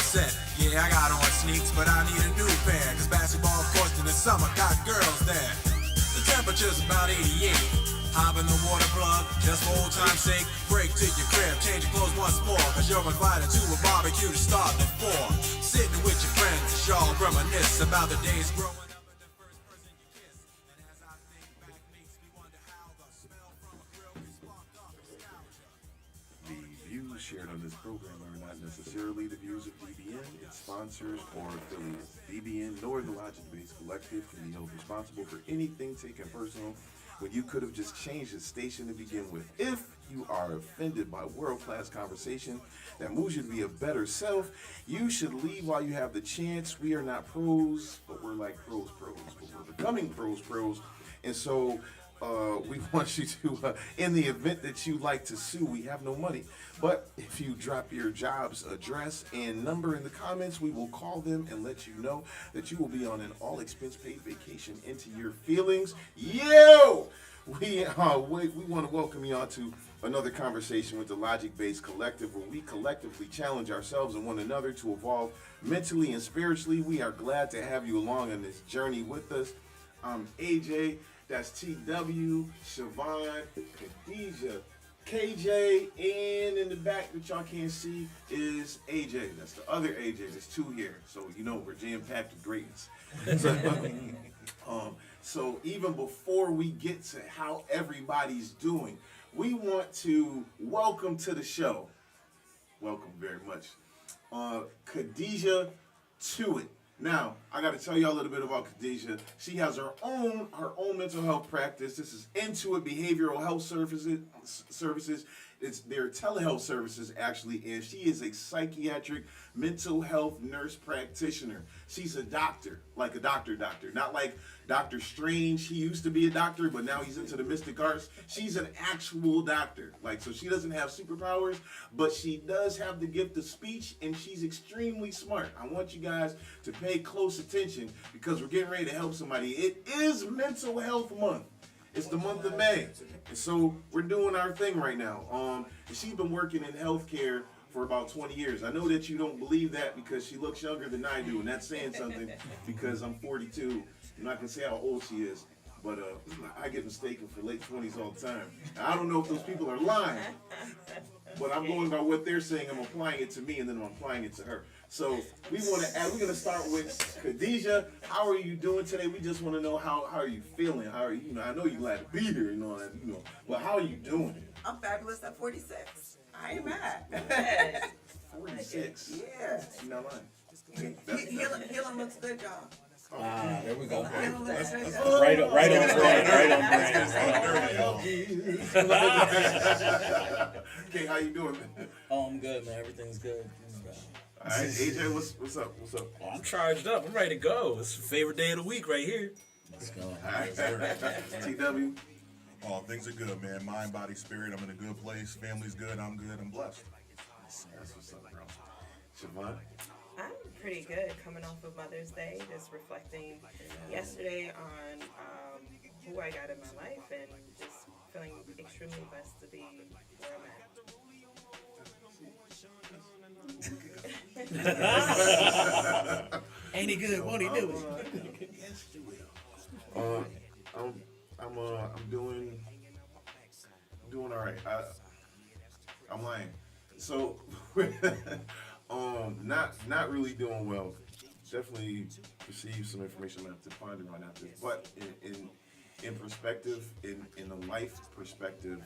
set. Yeah, I got on sneaks, but I need a new pair. Cause basketball courts in the summer got girls there. The temperature's about 88. Hop in the water plug, just for old time's sake. Break to your crib, change your clothes once more. Cause you're invited to a barbecue to start the 4. Sitting with your friends, y'all reminisce about the days growing up and the first person you kiss. And as I think back, makes me wonder how the smell from a grill can spark up nostalgia. The views shared on this program are not necessarily the views of DBN, its sponsors, or affiliates. DBN nor the Logic Based Collective can be held responsible for anything taken personal when you could have just changed the station to begin with. If you are offended by world-class conversation that moves you to be a better self, you should leave while you have the chance. We are not pros, but we're like pros, but we're becoming pros. And so we want you to, in the event that you like to sue, we have no money. But if you drop your job's address and number in the comments, we will call them and let you know that you will be on an all-expense-paid vacation into your feelings. Yo! We want to welcome you on to another conversation with the Logic Based Collective, where we collectively challenge ourselves and one another to evolve mentally and spiritually. We are glad to have you along on this journey with us. I'm AJ. That's TW, Siobhan, Khadijah, KJ, and in the back that y'all can't see is AJ. That's the other AJ. There's two here. So, you know, we're jam-packed with greatness. So even before we get to how everybody's doing, we want to welcome to the show. Welcome very much. Khadijah Tuitt. Now, I got to tell you a little bit about Khadijah. She has her own mental health practice. This is Intuit Behavioral Health Services. It's their telehealth services, actually, and she is a psychiatric mental health nurse practitioner. She's a doctor, like a doctor, not like Dr. Strange. He used to be a doctor, but now he's into the mystic arts. She's an actual doctor. So she doesn't have superpowers, but she does have the gift of speech, and she's extremely smart. I want you guys to pay close attention because we're getting ready to help somebody. It is Mental Health Month. It's the month of May, and so we're doing our thing right now. And she's been working in healthcare for about 20 years. I know that you don't believe that because she looks younger than I do, and that's saying something because I'm 42. I'm not gonna say how old she is, but I get mistaken for late 20s all the time. Now, I don't know if those people are lying, but I'm going by what they're saying. I'm applying it to me, and then I'm applying it to her. So we're gonna start with Khadijah. How are you doing today? We just want to know how are you feeling? How are you? I know you're glad to be here and all that. But how are you doing? I'm fabulous at 46. I ain't mad. 46. Yeah. You're not lying. Healing looks good, y'all. There we go. Healing looks good. Right on brand. Okay, how you doing? Oh, I'm good, man. Everything's good. All right, AJ, what's up? Oh, I'm charged up. I'm ready to go. It's the favorite day of the week right here. Let's go. All right, TW. Oh, things are good, man. Mind, body, spirit. I'm in a good place. Family's good. I'm good. I'm blessed. That's what's up, bro. Siobhan. I'm pretty good coming off of Mother's Day, just reflecting yesterday on who I got in my life and just feeling extremely blessed to be where I'm at. Ain't he good? Won't he do it? Yes, you will. I'm doing all right. I'm lying. So, not really doing well. Definitely received some information I'm gonna have to ponder on after. But in perspective, in a life perspective,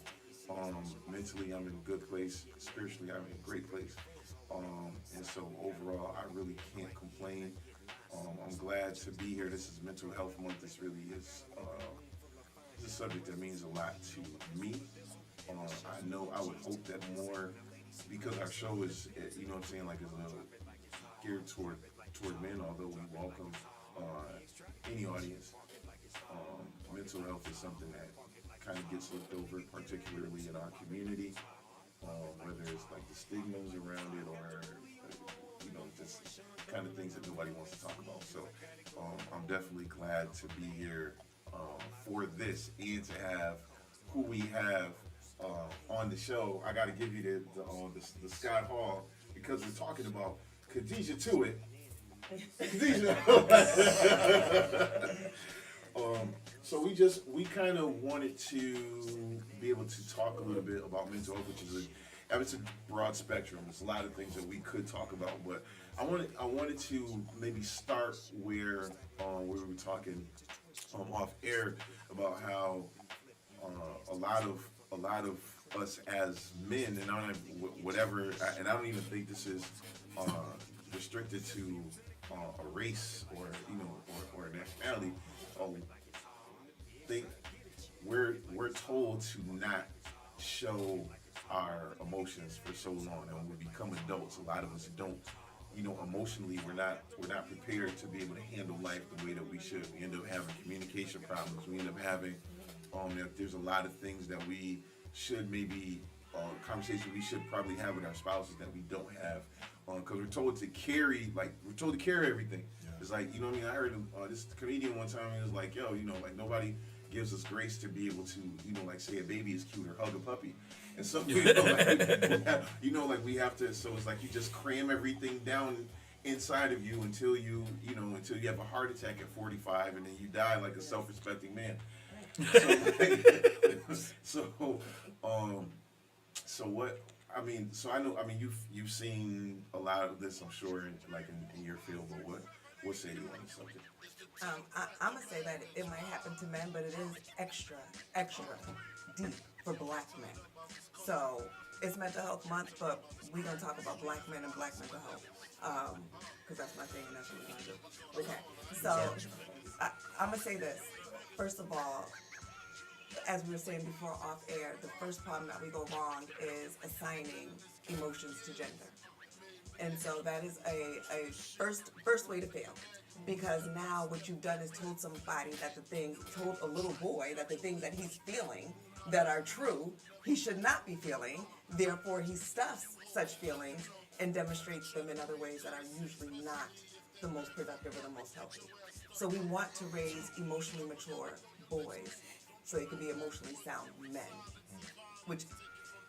mentally I'm in a good place. Spiritually I'm in a great place. And so overall I really can't complain. I'm glad to be here. This is Mental Health Month. This really is it's a subject that means a lot to me. I would hope that more, because our show is, you know what I'm saying, like is geared toward men, although we welcome any audience. Mental health is something that kind of gets looked over, particularly in our community, whether it's like the stigmas around it or just kind of things that nobody wants to talk about. So I'm definitely glad to be here for this and to have who we have on the show. I got to give you the Scott Hall, because we're talking about Khadijah to it. Khadijah. So we kind of wanted to be able to talk a little bit about mental health, which is it's a broad spectrum. There's a lot of things that we could talk about, but I wanted to maybe start where we were talking off air about how a lot of us as men, and I don't even think this is restricted to a race or or a nationality. Think we're told to not show our emotions for so long, and when we become adults, a lot of us don't. Emotionally, we're not prepared to be able to handle life the way that we should. We end up having communication problems. We end up having there's a lot of things that we should maybe conversations we should probably have with our spouses that we don't have, because we're told to carry everything. Yeah. It's like, I heard this comedian one time, he was like, yo, nobody gives us grace to be able to, say a baby is cute or hug a puppy. And so, we have to, so it's like you just cram everything down inside of you until you have a heart attack at 45 and then you die like a self-respecting man. You've seen a lot of this, I'm sure, in your field, but what say you on the subject? I'm gonna say that it might happen to men, but it is extra deep for black men. So it's Mental Health Month, but we're gonna talk about black men and black mental health, because that's my thing and that's what we're gonna do. Okay, so I'm gonna say this. First of all, as we were saying before off air, the first problem that we go wrong is assigning emotions to gender. And so that is a first way to fail. Because now what you've done is told a little boy that the things that he's feeling that are true, he should not be feeling. Therefore, he stuffs such feelings and demonstrates them in other ways that are usually not the most productive or the most healthy. So we want to raise emotionally mature boys so they can be emotionally sound men, which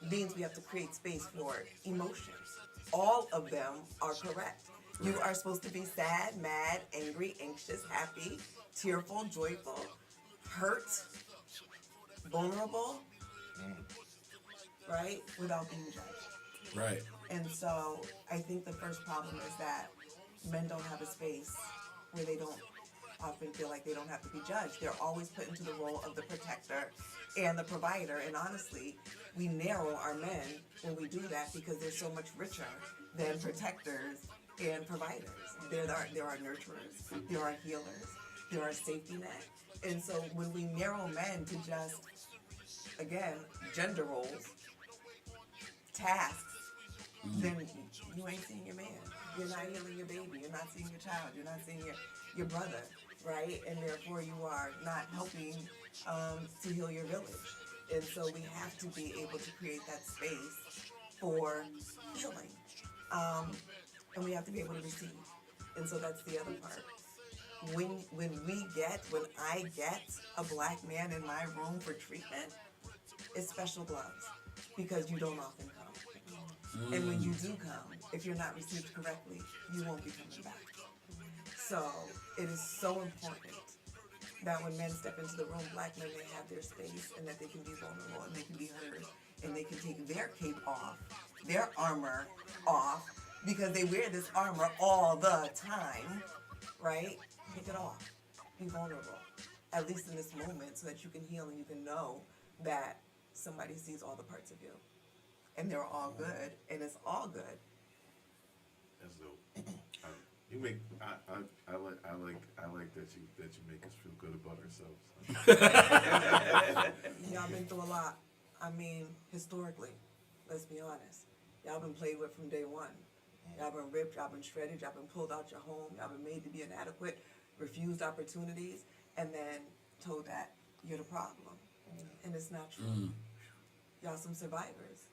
means we have to create space for emotions. All of them are correct. You are supposed to be sad, mad, angry, anxious, happy, tearful, joyful, hurt, vulnerable, right? Without being judged. Right. And so I think the first problem is that men don't have a space where they don't often feel like they don't have to be judged. They're always put into the role of the protector and the provider. And honestly, we narrow our men when we do that because they're so much richer than protectors and providers. There are nurturers, there are healers, there are safety net. And so when we narrow men to just, again, gender roles, tasks, then you ain't seeing your man. You're not healing your baby. You're not seeing your child. You're not seeing your brother, right? And therefore you are not helping to heal your village. And so we have to be able to create that space for healing. And we have to be able to receive. And so that's the other part. When I get a black man in my room for treatment, it's special gloves because you don't often come. And when you do come, if you're not received correctly, you won't be coming back. So it is so important that when men step into the room, black men, they have their space and that they can be vulnerable and they can be heard and they can take their cape off, their armor off, because they wear this armor all the time, right? Take it off. Be vulnerable, at least in this moment, so that you can heal and you can know that somebody sees all the parts of you. And they're all good, and it's all good. That's dope. I like that you make us feel good about ourselves. Y'all been through a lot. I mean, historically, let's be honest. Y'all been played with from day one. Y'all been ripped, y'all been shredded, y'all been pulled out your home, y'all been made to be inadequate, refused opportunities, and then told that you're the problem. And it's not true. Y'all some survivors.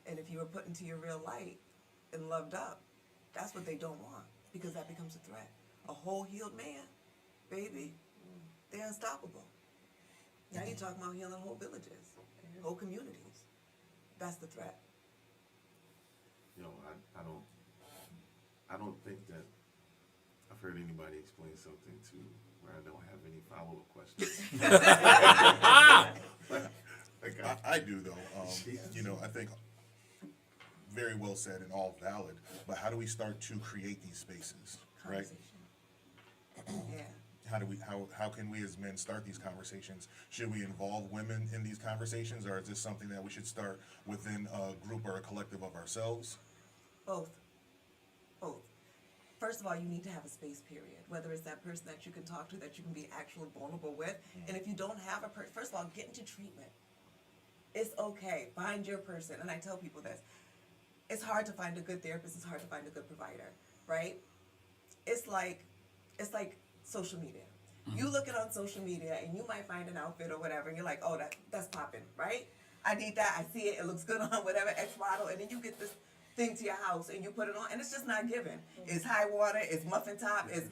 And if you were put into your real light and loved up, that's what they don't want, because that becomes a threat. A whole healed man, baby, they're unstoppable. Now you're talking about healing whole villages, whole communities. That's the threat. I don't think that I've heard anybody explain something to where I don't have any follow-up questions. I do though. You know, I think very well said and all valid. But how do we start to create these spaces, right? Conversation. Yeah. How can we as men start these conversations? Should we involve women in these conversations, or is this something that we should start within a group or a collective of ourselves? Both. First of all, you need to have a space period, whether it's that person that you can talk to, that you can be actually vulnerable with. And if you don't have a person, first of all, get into treatment. It's okay. Find your person. And I tell people this. It's hard to find a good therapist. It's hard to find a good provider, right? It's like social media. You look it on social media and you might find an outfit or whatever, and you're like, oh, that's popping, right? I need that. I see it. It looks good on whatever X model. And then you get this thing to your house and you put it on, and it's just not given. It's high water. It's muffin top. It's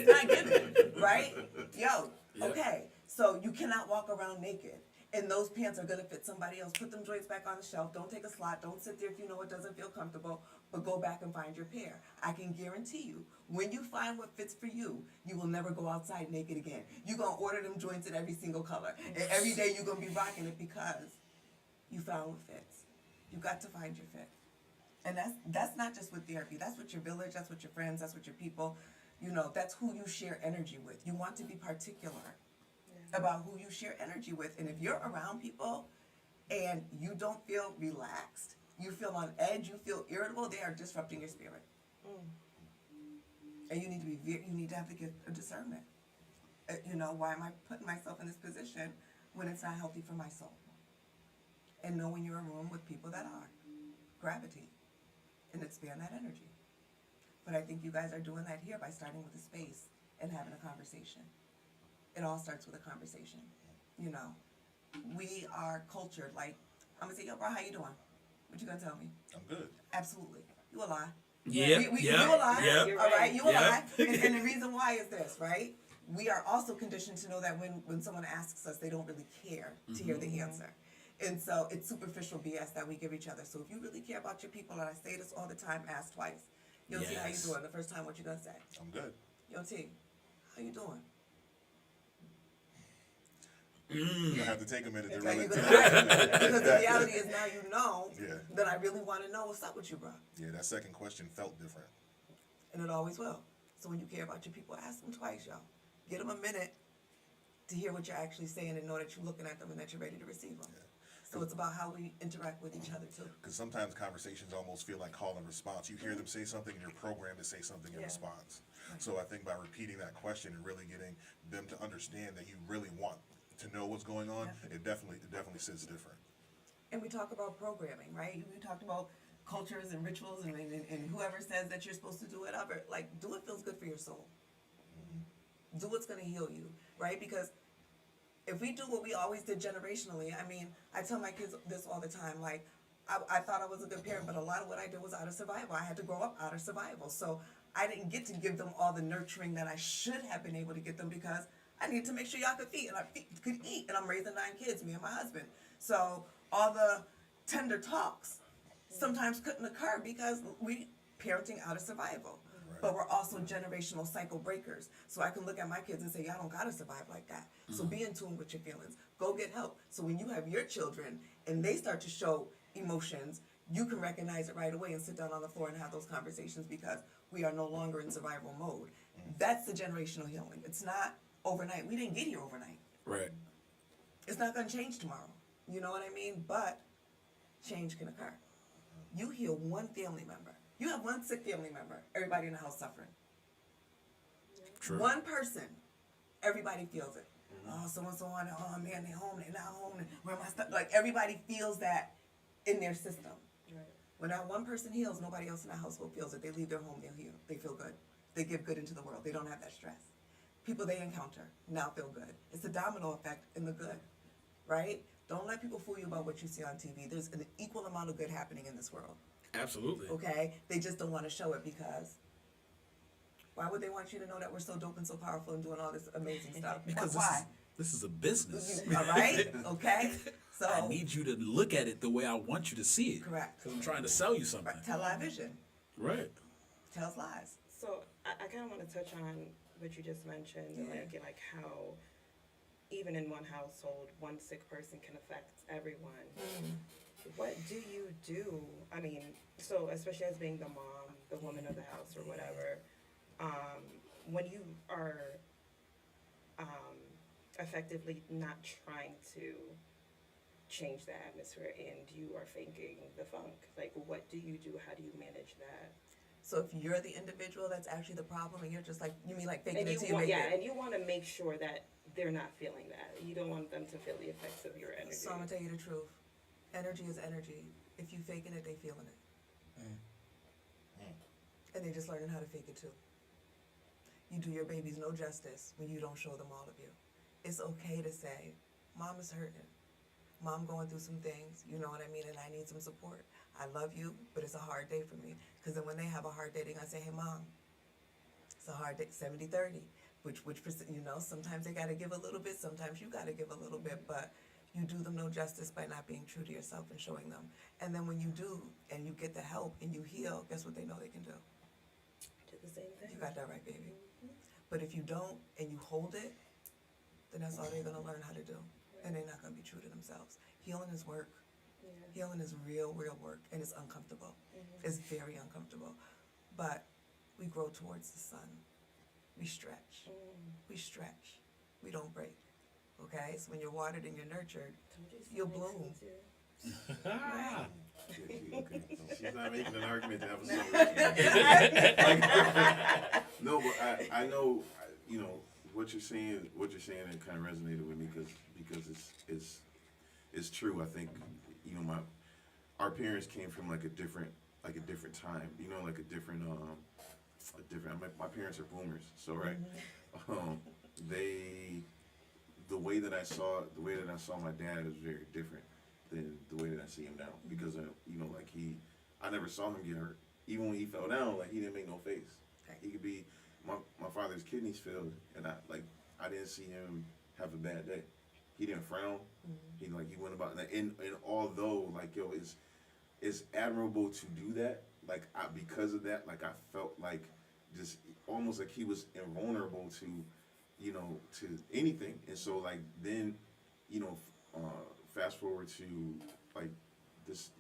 not given, right? Yo, okay. So you cannot walk around naked. And those pants are gonna fit somebody else. Put them joints back on the shelf. Don't take a slot. Don't sit there if you know it doesn't feel comfortable. But go back and find your pair. I can guarantee you, when you find what fits for you, you will never go outside naked again. You're gonna order them joints in every single color. And every day you're gonna be rocking it because you found what fits. You got to find your fit. And that's not just with therapy. That's with your village. That's with your friends. That's with your people. You know, that's who you share energy with. You want to be particular about who you share energy with. And if you're around people and you don't feel relaxed, you feel on edge, you feel irritable, they are disrupting your spirit. And you need to have the gift of discernment. You know, why am I putting myself in this position when it's not healthy for my soul? And know when you're in a room with people that are. Gravitate and expand that energy. But I think you guys are doing that here by starting with a space and having a conversation. It all starts with a conversation. You know, we are cultured. Like, I'm gonna say, yo, bro, how you doing? What you gonna tell me? I'm good. Absolutely. You a lie. Yeah, You yeah, a lie. yeah. You're All right, right. you a Yeah. lie. And the reason why is this, right? We are also conditioned to know that when someone asks us, they don't really care to hear the answer. And so it's superficial BS that we give each other. So if you really care about your people, and I say this all the time, ask twice. Yo, T, how you Yes. doing? The first time, what you gonna say? I'm good. Yo, T, how you doing? You have to take a minute to Are really you gonna tell lie? Because the reality is now you know Yeah. that I really want to know what's up with you, bro. Yeah, that second question felt different. And it always will. So when you care about your people, ask them twice, y'all. Get them a minute to hear what you're actually saying and know that you're looking at them and that you're ready to receive them. So it's about how we interact with each other too. Because sometimes conversations almost feel like call and response. You hear them say something and you're programmed to say something in Yeah. response. So I think by repeating that question and really getting them to understand that you really want to know what's going on, it definitely sits different. And we talk about programming, right? We talked about cultures and rituals and whoever says that you're supposed to do whatever. Like, do what feels good for your soul. Do what's going to heal you, right? Because if we do what we always did generationally, I mean, I tell my kids this all the time, like, I thought I was a good parent, but a lot of what I did was out of survival. I had to grow up out of survival. So I didn't get to give them all the nurturing that I should have been able to get them because I needed to make sure y'all could feed and could eat. And I'm raising 9 kids, me and my husband. So all the tender talks sometimes couldn't occur because we parenting out of survival. But we're also generational cycle breakers. So I can look at my kids and say, y'all don't gotta survive like that. So be in tune with your feelings. Go get help. So when you have your children and they start to show emotions, you can recognize it right away and sit down on the floor and have those conversations because we are no longer in survival mode. That's the generational healing. It's not overnight. We didn't get here overnight. Right. It's not gonna change tomorrow. You know what I mean? But change can occur. You heal one family member. You have one sick family member. Everybody in the house suffering. True. One person, everybody feels it. Oh, so-and-so on it. Oh, man, they're home. They're not home. And where my stuff? Like, everybody feels that in their system. Right. When that one person heals, nobody else in the household feels it. They leave their home, they'll heal. They feel good. They give good into the world. They don't have that stress. People they encounter now feel good. It's a domino effect in the good, right? Don't let people fool you about what you see on TV. There's an equal amount of good happening in this world, Absolutely. okay? They just don't want to show it because why would they want you to know that we're so dope and so powerful and doing all this amazing stuff? Because why? this is a business. All right? Okay? So, I need you to look at it the way I want you to see it. correct. Because I'm trying to sell you something. Television. Right. tells lies. So I kind of want to touch on what you just mentioned, Yeah. like how even in one household, one sick person can affect everyone. What do you do? I mean, so especially as being the mom, the woman of the house, or whatever, when you are effectively not trying to change the atmosphere and you are faking the funk, like what do you do? How do you manage that? So if you're the individual that's actually the problem, and you're just like, you mean like faking And it you till you want, make yeah, it. and you want to make sure that they're not feeling that. You don't want them to feel the effects of your energy. So I'm gonna tell you the truth. Energy is energy. If you faking it, they feeling it. And they're just learning how to fake it too. You do your babies no justice when you don't show them all of you. It's okay to say, Mom is hurting. Mom going through some things, you know what I mean, and I need some support. I love you, but it's a hard day for me. Because then when they have a hard day, they're gonna say, hey Mom, it's a hard day, 70-30. Which percent, you know, sometimes they gotta give a little bit, sometimes you gotta give a little bit, but you do them no justice by not being true to yourself and showing them. And then when you do, and you get the help and you heal, guess what they know they can do? Do the same thing. You got that right, baby. But if you don't and you hold it, then that's all they're gonna learn how to do. And they're not gonna be true to themselves. Healing is work. Yeah. Healing is real work, and it's uncomfortable. It's very uncomfortable. But we grow towards the sun. We stretch. We stretch. We don't break. Okay? So when you're watered and you're nurtured, you'll bloom. Okay. She's not making an argument to have a song. No, but I know, you know, what you're saying, it kind of resonated with me because it's true. I think, you know, our parents came from like a different time, you know, like a different, my parents are boomers, so right, the way that I saw my dad is very different than the way that I see him now, because you know, like I never saw him get hurt. Even when he fell down, like he didn't make no face. He could be, my father's kidneys failed, and I didn't see him have a bad day. He didn't frown. He went about, and although like, yo, it's admirable to do that. Like because of that, like I felt like just almost like he was invulnerable to, you know, to anything. And so like then, you know, fast forward to this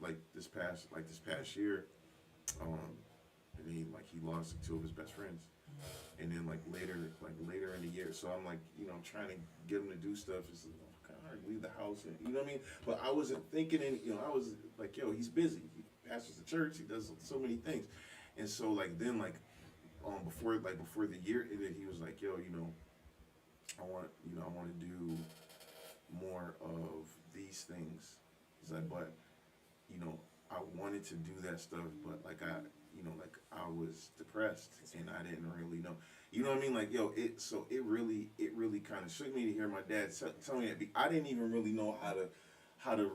past year, and he lost two of his best friends. And then later in the year, so I'm like, you know, I'm trying to get him to do stuff. It's like, oh, kind of hard to leave the house, and you know what I mean. But I wasn't thinking, you know, I was like, yo, he's busy. He pastors the church. He does so many things, and so before the year ended, he was like, yo, you know, I want to do more of these things. He's like, but you know, I wanted to do that stuff, but I was depressed and I didn't really know. You know what I mean? Like, yo, it really kind of shook me to hear my dad tell me that. I didn't even really know how to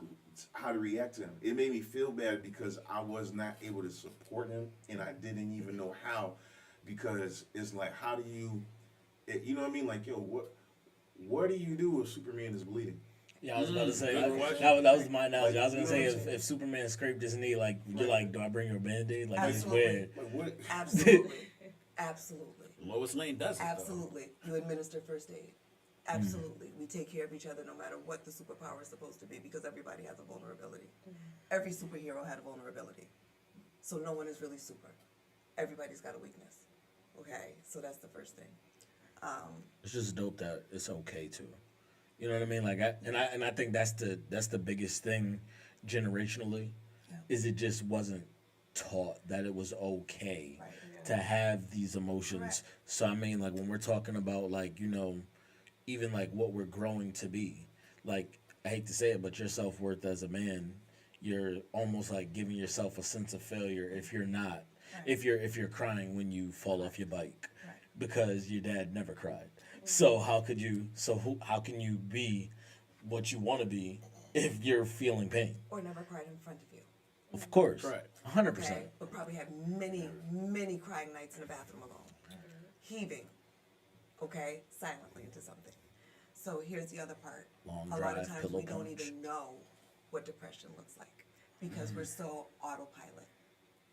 react to him. It made me feel bad because I was not able to support him, and I didn't even know how, because it's like, how do you, you know what I mean? Like, yo, what do you do if Superman is bleeding? Yeah, I was about to say good question. that was my analogy. I was gonna You say know what I'm if Superman scraped his knee, like you're like, do I bring you a Band-Aid? Like it's Absolutely. weird. Like, what? Absolutely. Absolutely. Lois Lane does it. Absolutely. You administer first aid. Absolutely. We take care of each other no matter what the superpower is supposed to be, because everybody has a vulnerability. Every superhero had a vulnerability. So no one is really super. Everybody's got a weakness. Okay? So that's the first thing. It's just dope that it's okay to. You know what I mean? Like I think that's the biggest thing generationally, is it just wasn't taught that it was okay Right. to have these emotions. Correct. So I mean, like when we're talking about like, you know, even like what we're growing to be, like I hate to say it, but your self-worth as a man, you're almost like giving yourself a sense of failure if you're not, if you're crying when you fall off your bike, because your dad never cried. So how can you be what you want to be if you're feeling pain? Or never cried in front of you. Of course, Right. 100%. Okay? But probably had many, many crying nights in the bathroom alone. Heaving. Okay? Silently into something. So here's the other part. Long A lot of drive, times pillow we don't punch. even know what depression looks like, because we're so autopilot,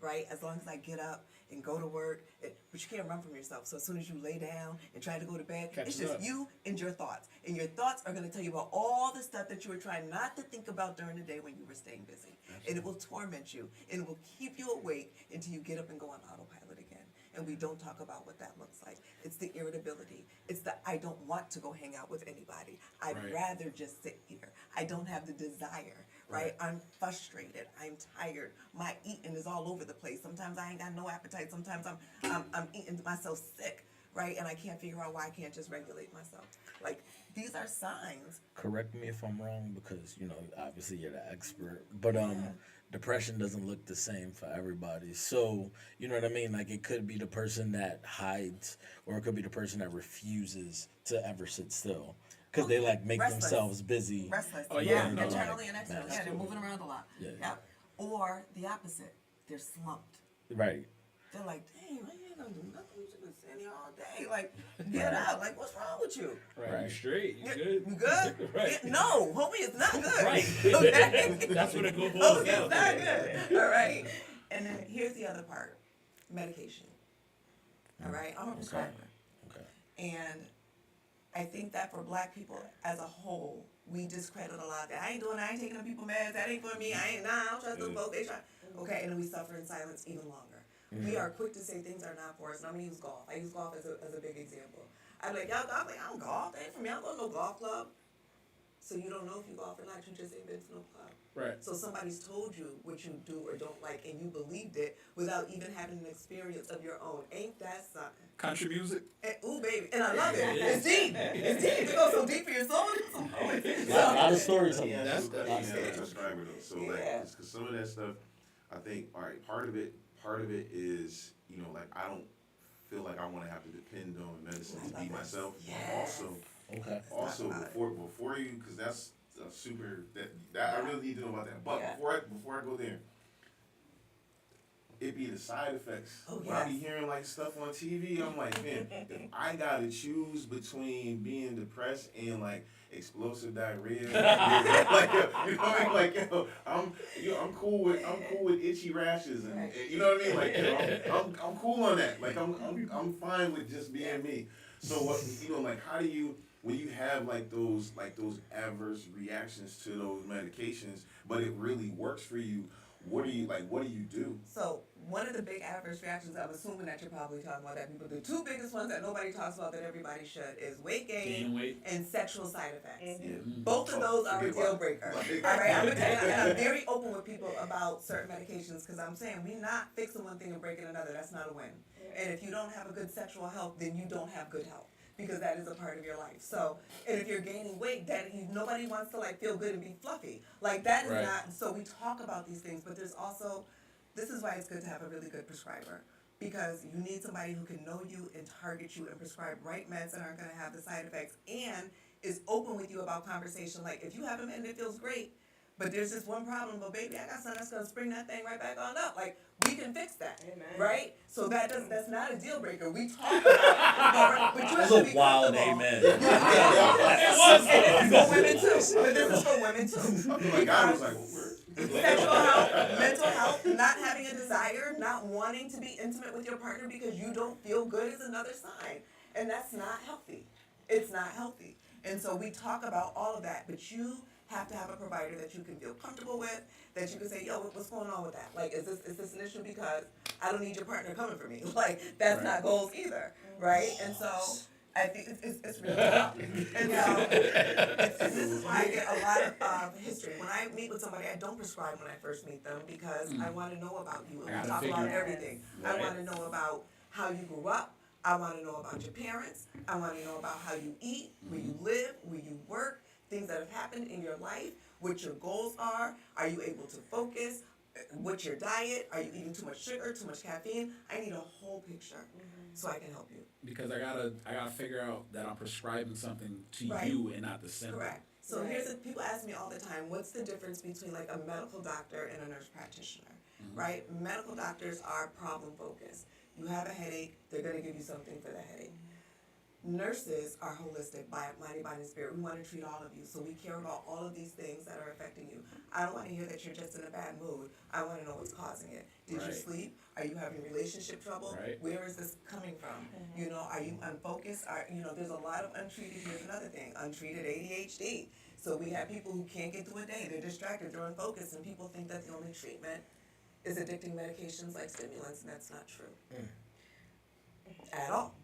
right? As long as I get up and go to work, but you can't run from yourself. So as soon as you lay down and try to go to bed, it's Catches just up. you and your thoughts. And your thoughts are going to tell you about all the stuff that you were trying not to think about during the day when you were staying busy. And it will torment you, and it will keep you awake until you get up and go on autopilot again. And we don't talk about what that looks like. It's the irritability. It's the I don't want to go hang out with anybody. I'd Right. rather just sit here. I don't have the desire, right? I'm frustrated. I'm tired. My eating is all over the place. Sometimes I ain't got no appetite. Sometimes I'm eating myself sick, right? And I can't figure out why I can't just regulate myself. Like, these are signs. Correct me if I'm wrong, because you know obviously you're the expert, but depression doesn't look the same for everybody. So you know what I mean, like it could be the person that hides, or it could be the person that refuses to ever sit still because they like make Restless. themselves busy. Restless. Oh, yeah. Internally Like, and externally. man, Yeah, they're moving around a lot. Yeah. Yep. Or the opposite. They're slumped. Right. They're like, dang, man, you ain't gonna do nothing. You should been sitting here all day. Like, get out. Like, what's wrong with you? Right. Right. You straight. You You good. good? Right. Yeah, no, homie, it's not good. Right. Okay? That's what it goes Oh, down. it's not good. All right. And then here's the other part. Medication. All right. I'm a prescriber. Okay. And I think that for black people as a whole, we discredit a lot. That I ain't doing that. I ain't taking them people meds. That ain't for me. I ain't, I don't trust them folks. They try. Okay, and then we suffer in silence even longer. We are quick to say things are not for us. And I'm going to use golf. I use golf as a big example. I'm like, y'all golf? Like, I don't golf. That ain't for me. I don't go to no golf club. So you don't know if you golf or not. You just ain't been to no club. Right. So somebody's told you what you do or don't like, and you believed it without even having an experience of your own. Ain't that something? Country music. And, ooh, baby, and I love it. It's deep. It's deep. It goes so deep for your soul. A lot of stories on Yeah, that. that's a prescriber though. So Yeah. like, because some of that stuff, I think, all right, part of it is, you know, like I don't feel like I want to have to depend on medicine to be myself. Yes. Okay. Also, before you, because that's a super that I really need to know about that. But Yeah. before I go there, it be the side effects. Oh, When I be yes. hearing like stuff on TV, I'm like, man, if I gotta choose between being depressed and like explosive diarrhea, like you know what I mean? Like I'm cool with itchy rashes and you know what I mean? Like I'm cool on that. Like I'm fine with just being me. So what you know, like how do you when you have like those adverse reactions to those medications, but it really works for you? What do you do? So one of the big adverse reactions, I'm assuming that you're probably talking about that people do. Two biggest ones that nobody talks about that everybody should is weight gain Gain weight. and sexual side effects. Yeah. Both of those are a Forget deal about breaker. it. All right, I'm gonna tell you, and I'm very open with people about certain medications because I'm saying we not fixing one thing and breaking another. That's not a win. And if you don't have a good sexual health, then you don't have good health because that is a part of your life. So, and if you're gaining weight, nobody wants to like feel good and be fluffy. Like that is Right. not. So we talk about these things, but there's also, this is why it's good to have a really good prescriber. Because you need somebody who can know you and target you and prescribe right meds that aren't going to have the side effects and is open with you about conversation. Like, if you have a med and it feels great, but there's this one problem, but baby, I got something that's going to spring that thing right back on up. Like, we can fix that, Amen. right? So that's not a deal breaker. We talk about it, but you have That's to a be wild comfortable. amen. And it's for women too. But this is for women too. I feel like God was like, well, word. Sexual health, mental health, not having a desire, not wanting to be intimate with your partner because you don't feel good is another sign. And that's not healthy. It's not healthy. And so we talk about all of that, but you have to have a provider that you can feel comfortable with, that you can say, yo, what's going on with that? Like, is this an issue because I don't need your partner coming for me? Like, that's not goals either, right? And so I think it's really tough. And so this is why I get a lot of history. When I meet with somebody, I don't prescribe when I first meet them because I want to know about you. And we Gotta talk about figure it out. everything. I want to know about how you grew up. I want to know about your parents. I want to know about how you eat, where you live, where you work, things that have happened in your life, what your goals are. Are you able to focus? What's your diet? Are you eating too much sugar, too much caffeine? I need a whole picture so I can help you. Because I gotta figure out that I'm prescribing something to Right. you and not the symptom. Correct. So Right. here's the people ask me all the time, what's the difference between like a medical doctor and a nurse practitioner, right? Medical doctors are problem focused. You have a headache, they're gonna give you something for the headache. Nurses are holistic, body, mind, and spirit. We want to treat all of you, so we care about all of these things that are affecting you. I don't want to hear that you're just in a bad mood. I want to know what's causing it. Did you Right. sleep? Are you having relationship trouble? Right. Where is this coming from? You know, are you unfocused? There's a lot of untreated. Here's another thing: untreated ADHD. So we have people who can't get through a day. They're distracted. They're unfocused, and people think that the only treatment is addicting medications like stimulants, and that's not true at all.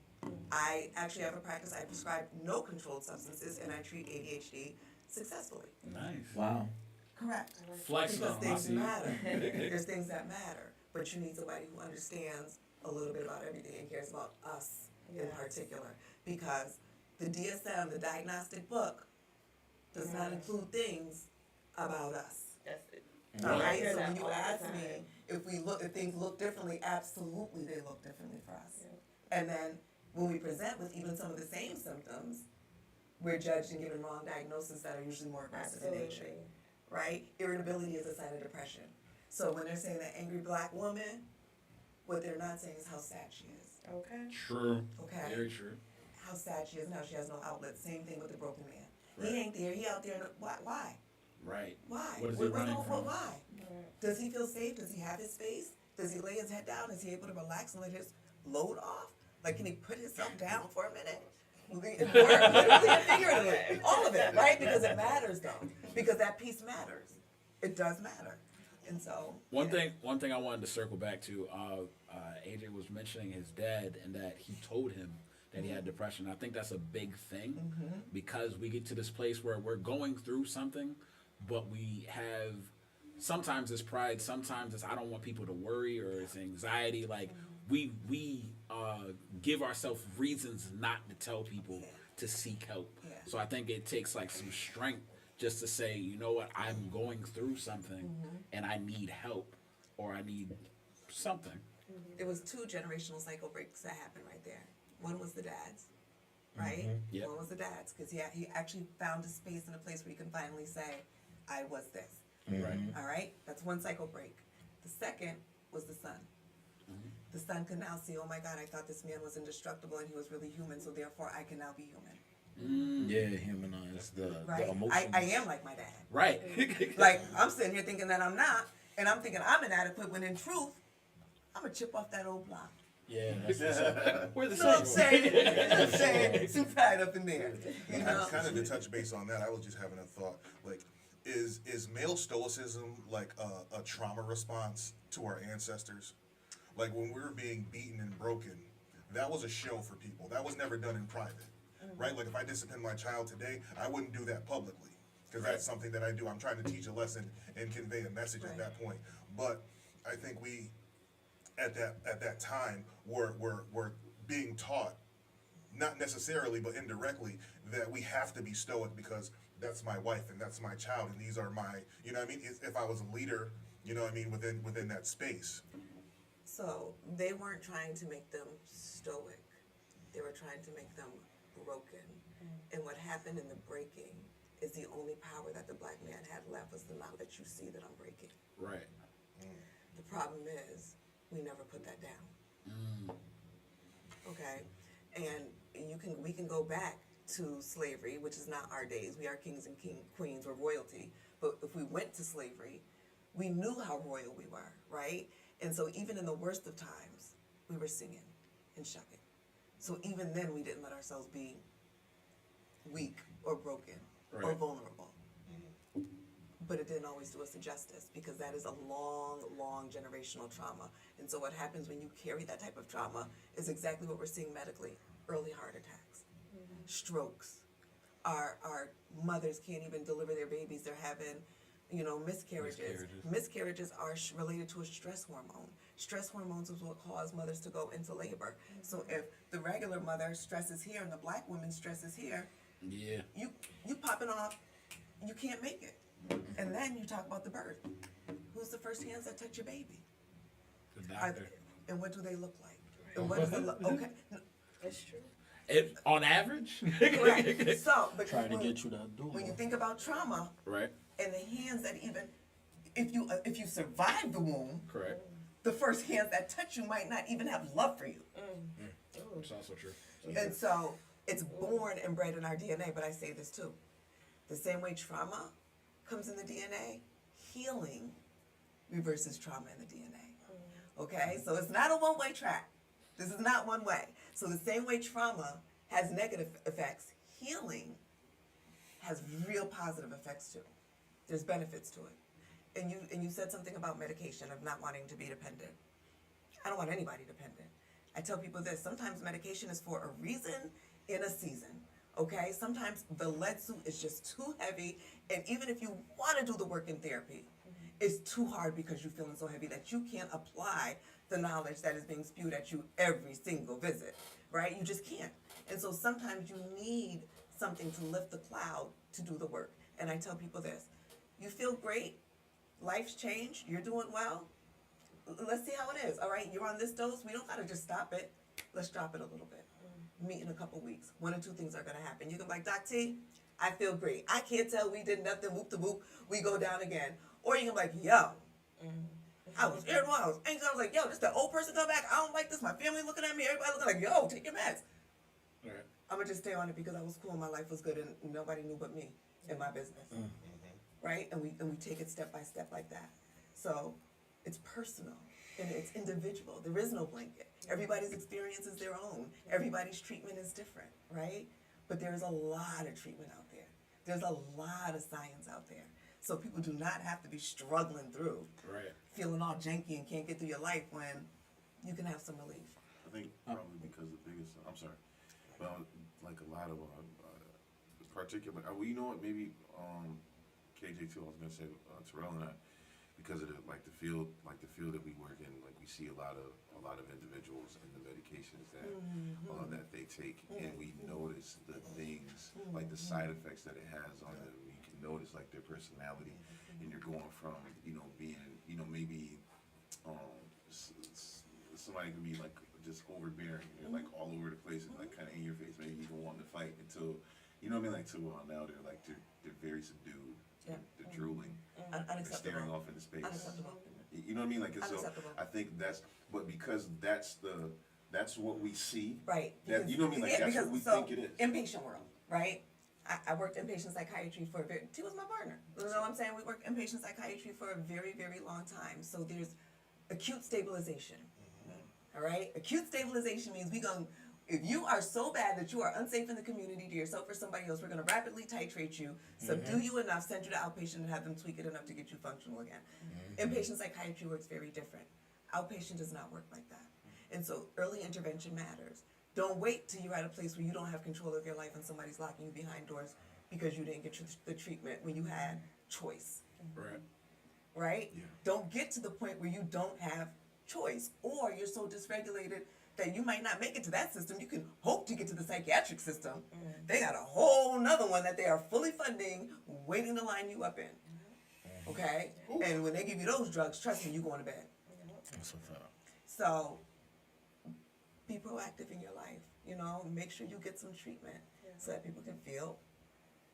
I actually have a practice. I prescribe no controlled substances, and I treat ADHD successfully. Nice. Wow. Correct. Flex Because on things my matter. There's things that matter, but you need somebody who understands a little bit about everything and cares about us in particular. Because the DSM, the diagnostic book, does not include things about us. That's it. All I right. hear So that when you all the ask time. me if things look differently, absolutely they look differently for us. And then when we present with even some of the same symptoms, we're judged and given wrong diagnoses that are usually more aggressive in nature. Absolutely. Right? Irritability is a sign of depression. So when they're saying that angry black woman, what they're not saying is how sad she is. Okay. True. Okay? Very true. How sad she is now. She has no outlet. Same thing with the broken man. Right. He ain't there. He out there. Why? Right. Why? What is he running from? Why? Does he feel safe? Does he have his space? Does he lay his head down? Is he able to relax and let his load off? Like, can he put himself down for a minute? Literally and figuratively. All of it, right? Because it matters, though. Because that piece matters. It does matter. And so. One thing I wanted to circle back to, AJ was mentioning his dad and that he told him that he had depression. I think that's a big thing because we get to this place where we're going through something, but we have, sometimes it's pride, sometimes it's I don't want people to worry, or it's anxiety. Like we give ourselves reasons not to tell people to seek help. Yeah. So I think it takes like some strength just to say, you know what, I'm going through something and I need help or I need something. There was 2 generational cycle breaks that happened right there. One was the dad's, right? Yep. One was the dad's, because he actually found a space and a place where he can finally say, I was this. Right. All right? That's one cycle break. The second was the son. The son can now see, oh my God, I thought this man was indestructible and he was really human, so therefore I can now be human. Yeah, humanize the Right? emotions. I am like my dad. Right. Like, I'm sitting here thinking that I'm not, and I'm thinking I'm inadequate, when in truth, I'm a chip off that old block. Yeah, that's what's up. We're the You know what I'm same. saying? You know what I'm saying? Too tied up in there. You know? Kind of to touch base on that, I was just having a thought. Like, is male stoicism like a trauma response to our ancestors? Like when we were being beaten and broken, that was a show for people. That was never done in private, right? Like if I discipline my child today, I wouldn't do that publicly because that's something that I do. I'm trying to teach a lesson and convey a message at that point. But I think we, at that time, were being taught, not necessarily but indirectly, that we have to be stoic because that's my wife and that's my child and these are my, you know what I mean? If I was a leader, you know what I mean, within that space. So they weren't trying to make them stoic. They were trying to make them broken. And what happened in the breaking is the only power that the black man had left was to not let you see that I'm breaking. Right. The problem is we never put that down. Okay? And we can go back to slavery, which is not our days. We are kings and queens, we're royalty. But if we went to slavery, we knew how royal we were, right? And so even in the worst of times, we were singing and shucking. So even then we didn't let ourselves be weak or broken or Right. vulnerable. But it didn't always do us a justice because that is a long, long generational trauma. And so what happens when you carry that type of trauma is exactly what we're seeing medically. Early heart attacks, strokes. Our mothers can't even deliver their babies. They're having, miscarriages. Miscarriages are related to a stress hormone. Stress hormones is what cause mothers to go into labor. So if the regular mother stresses here and the black woman stresses here, Yeah. you popping off, you can't make it. And then you talk about the birth. Who's the first hands that touch your baby? The Are- doctor. and what do they look like? And what does it look? Okay, It's true. On average. correct. So, but Trying to when, get you to do when you more. think about trauma Right. and the hands that even, if you survive the womb, Correct. the first hands that touch you might not even have love for you. It's also true. And so It's born and bred in our DNA, but I say this too. The same way trauma comes in the DNA, healing reverses trauma in the DNA. Okay? So it's not a one-way track. This is not one way. So the same way trauma has negative effects, healing has real positive effects too. There's benefits to it. And you said something about medication, of not wanting to be dependent. I don't want anybody dependent. I tell people this, sometimes medication is for a reason in a season. Okay? Sometimes the lead suit is just too heavy, and even if you want to do the work in therapy, it's too hard because you're feeling so heavy that you can't apply the knowledge that is being spewed at you every single visit, right? You just can't. And so sometimes you need something to lift the cloud to do the work. And I tell people this, you feel great, life's changed, you're doing well, let's see how it is, all right? You're on this dose, we don't gotta just stop it, let's drop it a little bit. Meet in a couple weeks, one or two things are gonna happen. You can be like, Doc T, I feel great. I can't tell we did nothing, whoop the whoop, we go down again. Or you can be like, yo, I was here while I was anxious. I was like, yo, this the old person come back. I don't like this. My family looking at me. Everybody looking like, yo, take your meds. Right. I'm going to just stay on it because I was cool. My life was good and nobody knew but me and my business. Right? And we take it step by step like that. So it's personal and it's individual. There is no blanket. Everybody's experience is their own. Everybody's treatment is different, right? But there's a lot of treatment out there. There's a lot of science out there. So people do not have to be struggling through, Right. feeling all janky and can't get through your life when you can have some relief. I think probably because the biggest, I'm sorry, well, like a lot of particular, well, you know what, maybe KJ too, I was gonna say, Terrell and I, because of the field that we work in, like we see a lot of individuals and the medications that they take, and we notice the things, like the side effects that it has on them. You can notice like their personality, and you're going from, being, maybe somebody can be like just overbearing, you're like all over the place and like kind of in your face, maybe even wanting to fight until, like to now they're very subdued, Yeah. they're drooling, they're Unacceptable. staring off into space. Unacceptable. You know what I mean? Like, and so Unacceptable. I think but because that's what we see. Right. That, you know what I mean? Like, Yeah, that's because, what we so, think it is. Inpatient world, right? I worked inpatient psychiatry for she was my partner. You know what I'm saying? We worked inpatient psychiatry for a very, very long time. So there's acute stabilization. All right? Acute stabilization means if you are so bad that you are unsafe in the community to yourself or somebody else, we're going to rapidly titrate you, subdue you enough, send you to outpatient, and have them tweak it enough to get you functional again. Inpatient psychiatry works very different. Outpatient does not work like that. And so early intervention matters. Don't wait till you're at a place where you don't have control of your life and somebody's locking you behind doors because you didn't get the treatment when you had choice. Right. Right? Yeah. Don't get to the point where you don't have choice or you're so dysregulated that you might not make it to that system. You can hope to get to the psychiatric system. They got a whole nother one that they are fully funding, waiting to line you up in. Okay? And when they give you those drugs, trust me, you going to bed. That's a fact. So be proactive in your life. Make sure you get some treatment so that people can feel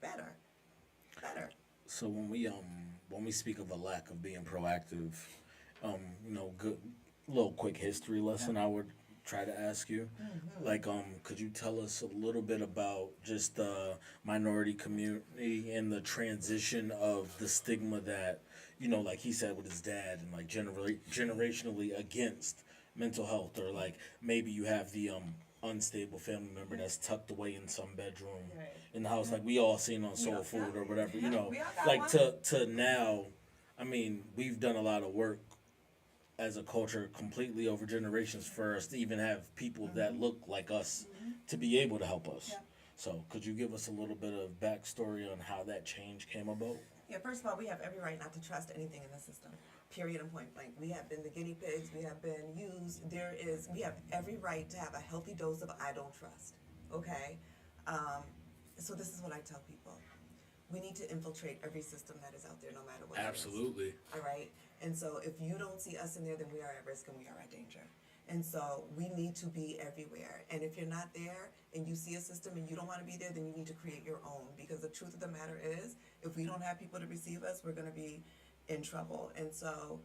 better. So when we speak of a lack of being proactive, good little quick history lesson I would try to ask you. Like, could you tell us a little bit about just the minority community and the transition of the stigma that, like he said with his dad, and like generationally against mental health, or like maybe you have the unstable family member that's tucked away in some bedroom Right. in the house, like we all seen on Soul Yeah. Food or whatever, We all got like one. to now. I mean, we've done a lot of work as a culture completely over generations for us to even have people that look like us to be able to help us. Yeah. So could you give us a little bit of backstory on how that change came about? Yeah, first of all, we have every right not to trust anything in the system. Period and point blank. We have been the guinea pigs. We have been used. We have every right to have a healthy dose of I don't trust. Okay? So this is what I tell people. We need to infiltrate every system that is out there, no matter what it is. Absolutely. All right? And so if you don't see us in there, then we are at risk and we are at danger. And so we need to be everywhere. And if you're not there and you see a system and you don't want to be there, then you need to create your own. Because the truth of the matter is, if we don't have people to receive us, we're going to be in trouble. And so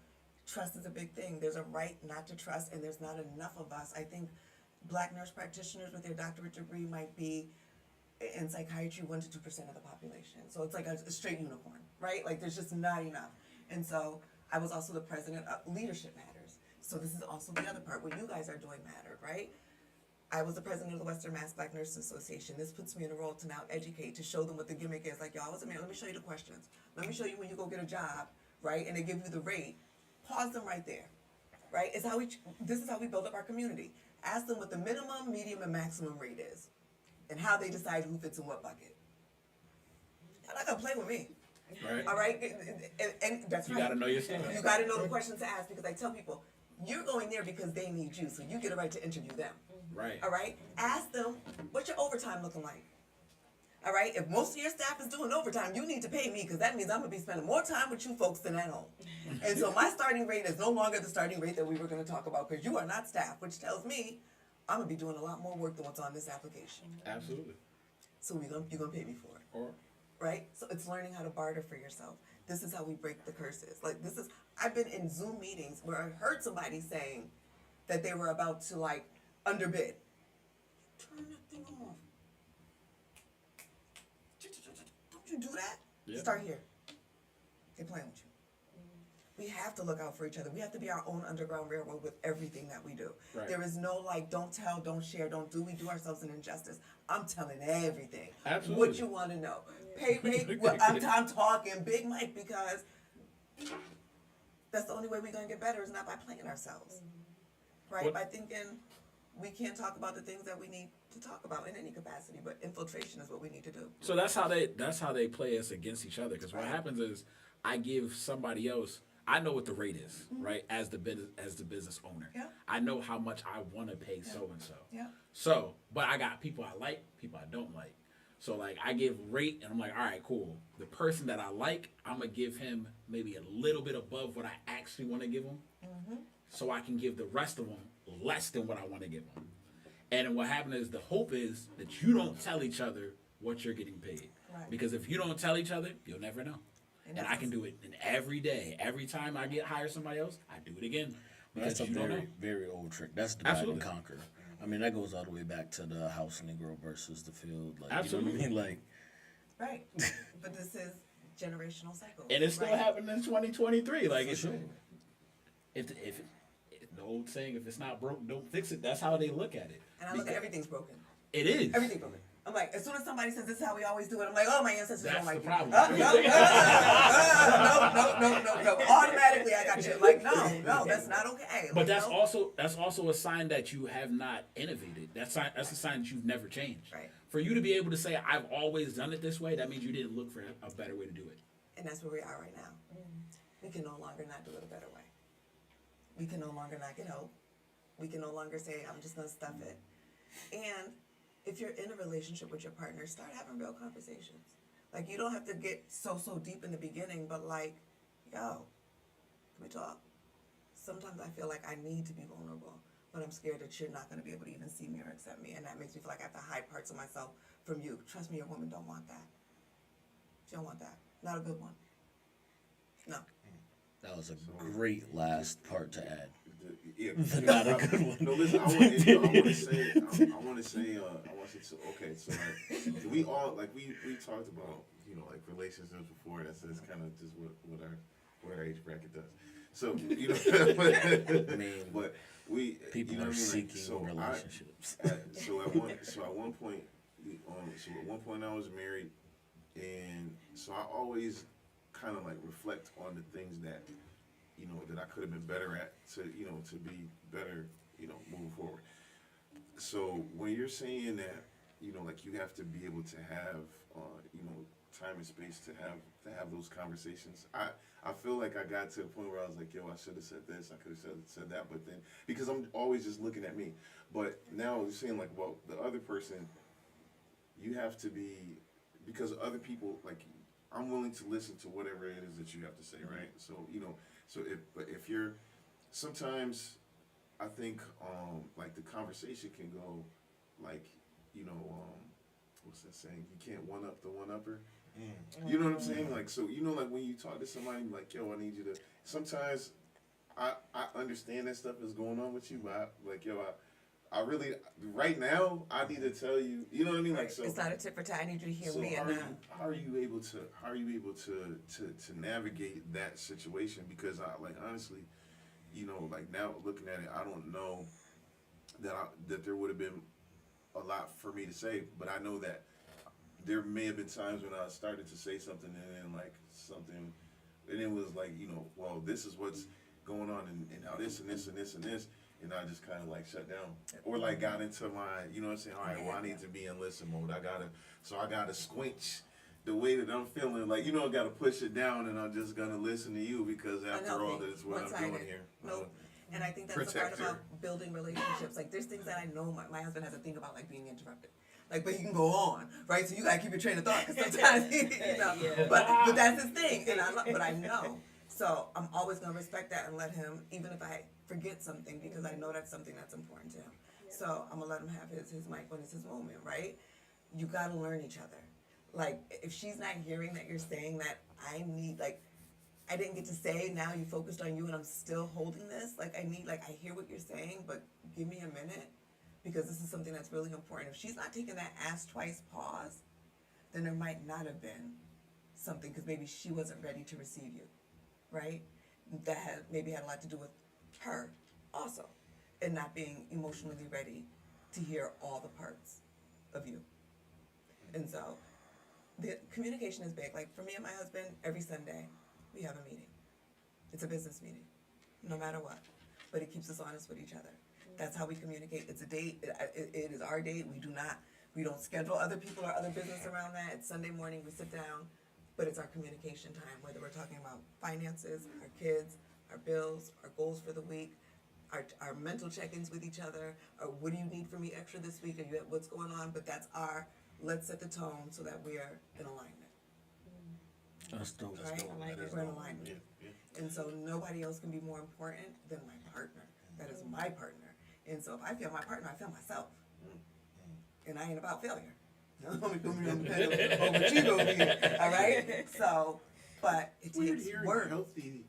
trust is a big thing. There's a right not to trust, and there's not enough of us. I think Black nurse practitioners with their doctorate degree might be in psychiatry 1 to 2% of the population. So it's like a straight unicorn, right? Like there's just not enough. And so I was also the president of Leadership Matters. So this is also the other part. What you guys are doing mattered, right? I was the president of the Western Mass Black Nurses Association. This puts me in a role to now educate, to show them what the gimmick is. Like, y'all, I was a man, let me show you the questions. Let me show you when you go get a job, right? And they give you the rate. Pause them right there, right? This is how we build up our community. Ask them what the minimum, medium, and maximum rate is, and how they decide who fits in what bucket. Y'all not gonna play with me. Right. All right? And that's You right. gotta know your stuff. You gotta know the questions to ask, because I tell people, you're going there because they need you, so you get a right to interview them. Right. All right? Ask them, what's your overtime looking like? All right? If most of your staff is doing overtime, you need to pay me, because that means I'm going to be spending more time with you folks than at home. And so my starting rate is no longer the starting rate that we were going to talk about, because you are not staff, which tells me I'm going to be doing a lot more work than what's on this application. Absolutely. So you're going to pay me for it. Or Right? So it's learning how to barter for yourself. This is how we break the curses. I've been in Zoom meetings where I heard somebody saying that they were about to underbid. Turn that thing off. Don't you do that? Yeah. Start here. They're playing with you. We have to look out for each other. We have to be our own underground railroad with everything that we do. Right. There is no don't tell, don't share, don't do. We do ourselves an injustice. I'm telling everything. Absolutely. What you want to know. Pay rate, I'm talking Big Mike, because that's the only way we're going to get better is not by playing ourselves. Right? What- By thinking we can't talk about the things that we need to talk about in any capacity, but infiltration is what we need to do. so that's how they play us against each other. Because what happens is I give somebody else. I know what the rate is, right? As the business owner, Yeah. I know how much I want to pay so and so. Yeah. So, but I got people I like, people I don't like. So I give rate, and I'm like, all right, cool. The person that I like, I'm gonna give him maybe a little bit above what I actually want to give him, so I can give the rest of them less than what I want to give them. And what happens is the hope is that you don't tell each other what you're getting paid, Right. because if you don't tell each other, you'll never know. And And I can do it in every day. Every time I hire somebody else, I do it again. That's a Because you don't know. very, very old trick. That's divide Absolutely. and conquer. I mean, that goes all the way back to the house Negro versus the field. Like, Absolutely. You know what I mean? Right. But this is generational cycles. And it's still right? happening in 2023. Like, For it's, sure. if the old saying, if it's not broke, don't fix it. That's how they look at it. And I look at everything's broken. It is. Everything's broken. I'm like, as soon as somebody says this is how we always do it, I'm like, oh, my ancestors That's don't like the you. problem. No. Automatically, I got you. Like, no, that's not okay. But Like, that's also a sign that you have not innovated. That's a sign that you've never changed. Right. For you to be able to say I've always done it this way, that means you didn't look for a better way to do it. And that's where we are right now. We can no longer not do it a better way. We can no longer not get help. We can no longer say, I'm just gonna stuff it. And if you're in a relationship with your partner, start having real conversations. Like, you don't have to get so deep in the beginning, but like, yo, can we talk? Sometimes I feel like I need to be vulnerable, but I'm scared that you're not gonna be able to even see me or accept me, and that makes me feel like I have to hide parts of myself from you. Trust me, your woman don't want that. She don't want that. Not a good one. No. That was a great last part to add. Yeah, Not a good one. No, listen. I want to say. Okay, so like we all we talked about relationships before. That's kind of just what our age bracket does. So but we People are seeking relationships. So at one point I was married, and so I always kind of reflect on the things that that I could have been better at to be better moving forward. So when you're saying that you have to be able to have time and space to have those conversations, I feel like I got to a point where I was like, yo, I should have said this, I could have said that, but then because I'm always just looking at me. But now you're saying well, the other person, you have to be, because other people, I'm willing to listen to whatever it is that you have to say, right? So if you're, sometimes I think the conversation can go what's that saying? You can't one up the one upper. You know what I'm saying? So when you talk to somebody, yo, I need you to. Sometimes I understand that stuff is going on with you, but I really, right now, I need to tell you, you know what I mean? Like, so. It's not a tit for tat. I need you to hear So me and not. how are you able to navigate that situation? Because honestly, you know, like now looking at it, I don't know that there would have been a lot for me to say, but I know that there may have been times when I started to say something and then like something, and it was like, you know, well, this is what's going on, and now this and this and this and this. And I just kind of like shut down, or like got into my, you know what I'm saying? All right, well, I need to be in listen mode. I gotta squinch the way that I'm feeling. Like, you know, I gotta push it down, and I'm just gonna listen to you because after all, Unhealthy, that's what I'm one-sided. doing here. Nope. And I think that's the part Protector. about building relationships. Like, there's things that I know my husband has a thing about, like being interrupted. Like, but he can go on, right? So you gotta keep your train of thought, because sometimes, you know. Yeah. But that's his thing, and but I know. So I'm always gonna respect that and let him, even if I forget something, because I know that's something that's important to him. So I'm gonna let him have his mic when it's his moment, right? You gotta learn each other. Like, if she's not hearing that you're saying that, I need, like, I didn't get to say, now you focused on you and I'm still holding this. Like, I hear what you're saying, but give me a minute, because this is something that's really important. If she's not taking that ask twice pause, then there might not have been something, because maybe she wasn't ready to receive you, right? That maybe had a lot to do with her also, and not being emotionally ready to hear all the parts of you. And so the communication is big. Like, for me and my husband, every Sunday we have a meeting. It's a business meeting, no matter what, but it keeps us honest with each other. That's how we communicate. It's a date. It is our date. We don't schedule other people or other business around that. It's Sunday morning. We sit down, but it's our communication time, whether we're talking about finances, our kids, our bills, our goals for the week, our mental check-ins with each other, or what do you need from me extra this week, or what's going on. But that's let's set the tone so that we are in alignment. That's dope. Right? I like it. We're in alignment. Yeah. And so nobody else can be more important than my partner. That is my partner. And so if I feel my partner, I feel myself. And I ain't about failure. Overachieve over here. All right? So, but it Weird takes hearing work. healthy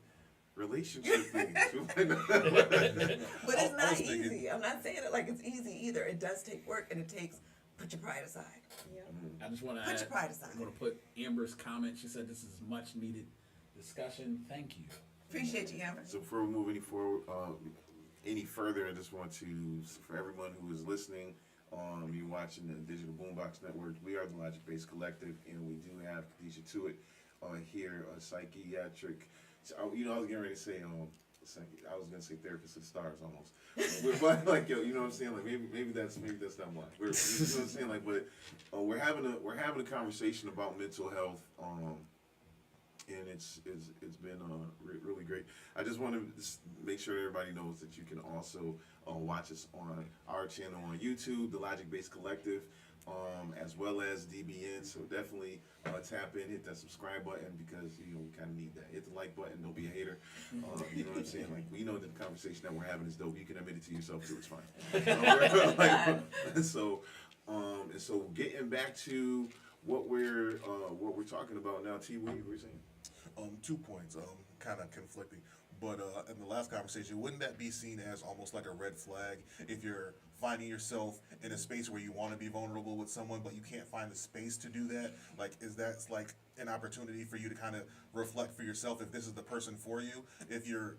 relationship things. But it's I not was thinking- easy. I'm not saying it like it's easy either. It does take work, and it takes, put your pride aside. I just want to Put add, your pride aside. I'm going to put Amber's comment. She said this is much needed discussion. Thank you. Appreciate you, Amber. So before we move any further, I just want to, for everyone who is listening, you're watching the Digital Boombox Network. We are the Logic Based Collective, and we do have Khadijah Tuitt here, a psychiatric. You know, I was getting ready to say, I was gonna say therapist of the stars almost, but like, yo, you know what I'm saying? Like maybe that's not why. You know what I'm saying? Like, but we're having a conversation about mental health. And it's been really great. I just want to make sure everybody knows that you can also watch us on our channel on YouTube, The Logic Based Collective, as well as DBN. So definitely tap in, hit that subscribe button, because you know we kind of need that. Hit the like button. Don't be a hater. You know what I'm saying? Like, we know that the conversation that we're having is dope. You can admit it to yourself too. It's fine. And so getting back to what we're talking about now, T. What you were saying? 2 points, kind of conflicting. But in the last conversation, wouldn't that be seen as almost like a red flag if you're finding yourself in a space where you want to be vulnerable with someone, but you can't find the space to do that? Like, is that like an opportunity for you to kind of reflect for yourself if this is the person for you? If you're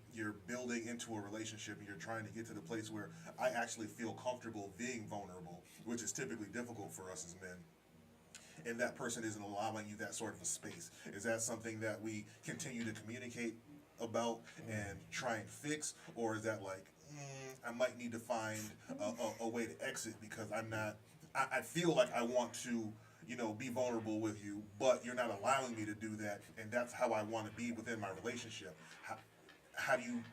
building into a relationship and you're trying to get to the place where I actually feel comfortable being vulnerable, which is typically difficult for us as men, and that person isn't allowing you that sort of a space. Is that something that we continue to communicate about and try and fix? Or is that like, I might need to find a way to exit because I feel like I want to, you know, be vulnerable with you, but you're not allowing me to do that, and that's how I want to be within my relationship. How do you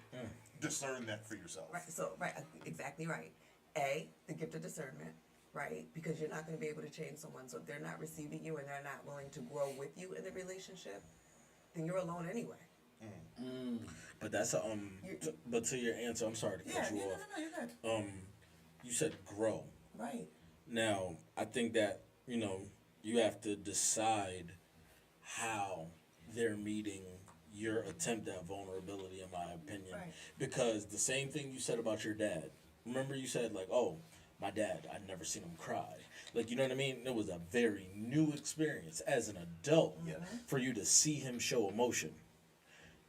discern that for yourself? Right, so, right, exactly right. A, the gift of discernment. Right, because you're not going to be able to change someone. So if they're not receiving you and they're not willing to grow with you in the relationship, then you're alone anyway. But that's but to your answer, I'm sorry to cut you off. You're good. You said grow. Right. Now, I think that, you know, you have to decide how they're meeting your attempt at vulnerability, in my opinion. Right. Because the same thing you said about your dad. Remember you said, like, oh, my dad, I'd never seen him cry. Like, you know what I mean? It was a very new experience as an adult for you to see him show emotion.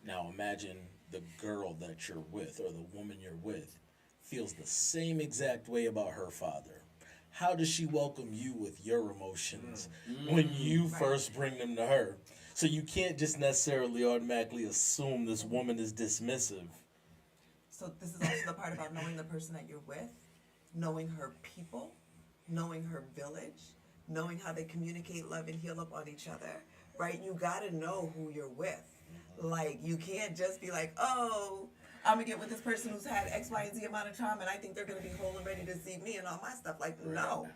Now imagine the girl that you're with or the woman you're with feels the same exact way about her father. How does she welcome you with your emotions when you first bring them to her? So you can't just necessarily automatically assume this woman is dismissive. So this is also the part about knowing the person that you're with, knowing her people, knowing her village, knowing how they communicate, love, and heal up on each other, right? You gotta know who you're with. Like, you can't just be like, oh, I'm gonna get with this person who's had X, Y, and Z amount of trauma, and I think they're gonna be whole and ready to see me and all my stuff. Like, no.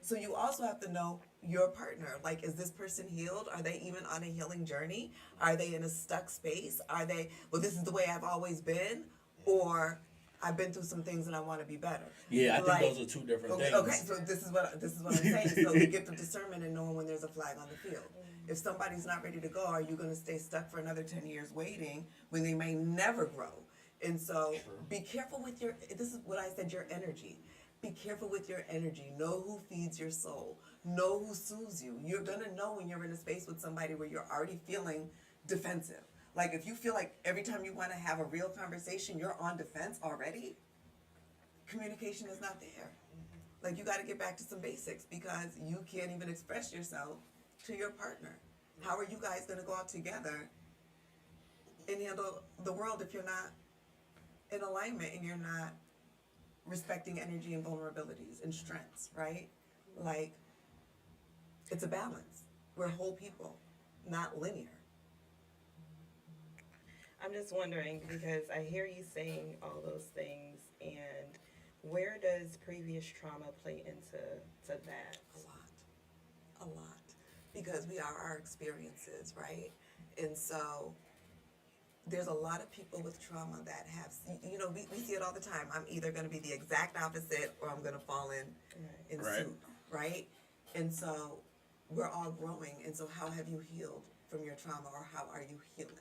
So you also have to know your partner. Like, is this person healed? Are they even on a healing journey? Are they in a stuck space? Are they, well, this is the way I've always been? Or I've been through some things and I want to be better. Yeah, I think Like, those are two different okay, things. okay, so this is what I'm saying. So the gift of discernment and knowing when there's a flag on the field. If somebody's not ready to go, are you going to stay stuck for another 10 years waiting when they may never grow? And so be careful with your, this is what I said, your energy. Be careful with your energy. Know who feeds your soul. Know who soothes you. You're going to know when you're in a space with somebody where you're already feeling defensive. Like, if you feel like every time you want to have a real conversation, you're on defense already, communication is not there. Like, you got to get back to some basics because you can't even express yourself to your partner. How are you guys going to go out together and handle the world if you're not in alignment and you're not respecting energy and vulnerabilities and strengths, right? Like, it's a balance. We're whole people, not linear. I'm just wondering because I hear you saying all those things, and where does previous trauma play into that? A lot. Because we are our experiences, right? And so there's a lot of people with trauma that have, you know, we see it all the time. I'm either going to be the exact opposite or I'm going to fall in suit, right? And so we're all growing. And so how have you healed from your trauma, or how are you healing?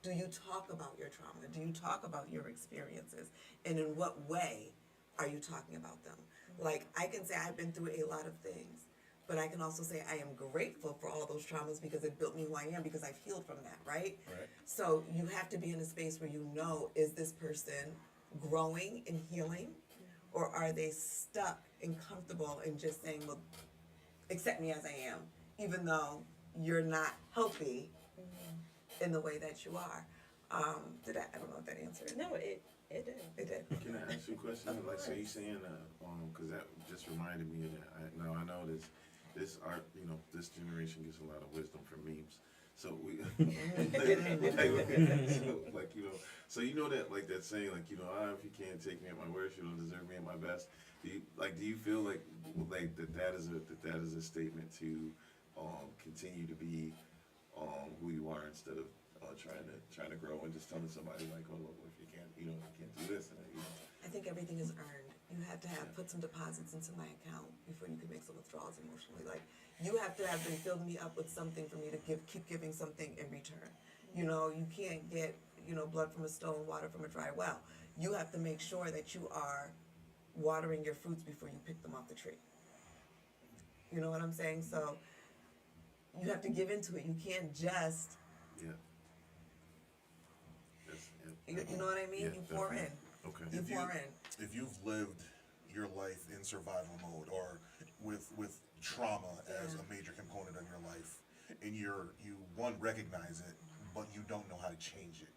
Do you talk about your trauma? Do you talk about your experiences? And in what way are you talking about them? Like, I can say I've been through a lot of things, but I can also say I am grateful for all those traumas because it built me who I am, because I've healed from that, right? So you have to be in a space where you know, is this person growing and healing, or are they stuck and comfortable and just saying, well, accept me as I am, even though you're not healthy in the way that you are. I don't know if that answered it. No, it did. It did. Can I ask you a question? Like, so you saying, because that just reminded me of that. I know this art, you know, this generation gets a lot of wisdom from memes. So we, like, you know, so you know that, like, that saying, like, you know, if you can't take me at my worst, you don't deserve me at my best. Do you feel like that is a statement to continue to be who you are instead of trying to grow and just telling somebody like, oh, look, if you can't do this, and you know. I think everything is earned. You have to put some deposits into my account before you can make some withdrawals emotionally. Like, you have to have been filling me up with something for me to keep giving something in return. You know, you can't get, you know, blood from a stone, water from a dry well. You have to make sure that you are watering your fruits before you pick them off the tree. You know what I'm saying? So you have to give into it. You can't just, Yeah. you know what I mean? Yeah, You pour in. Okay. You pour in. If you've lived your life in survival mode or with trauma as a major component of your life, and you recognize it, but you don't know how to change it,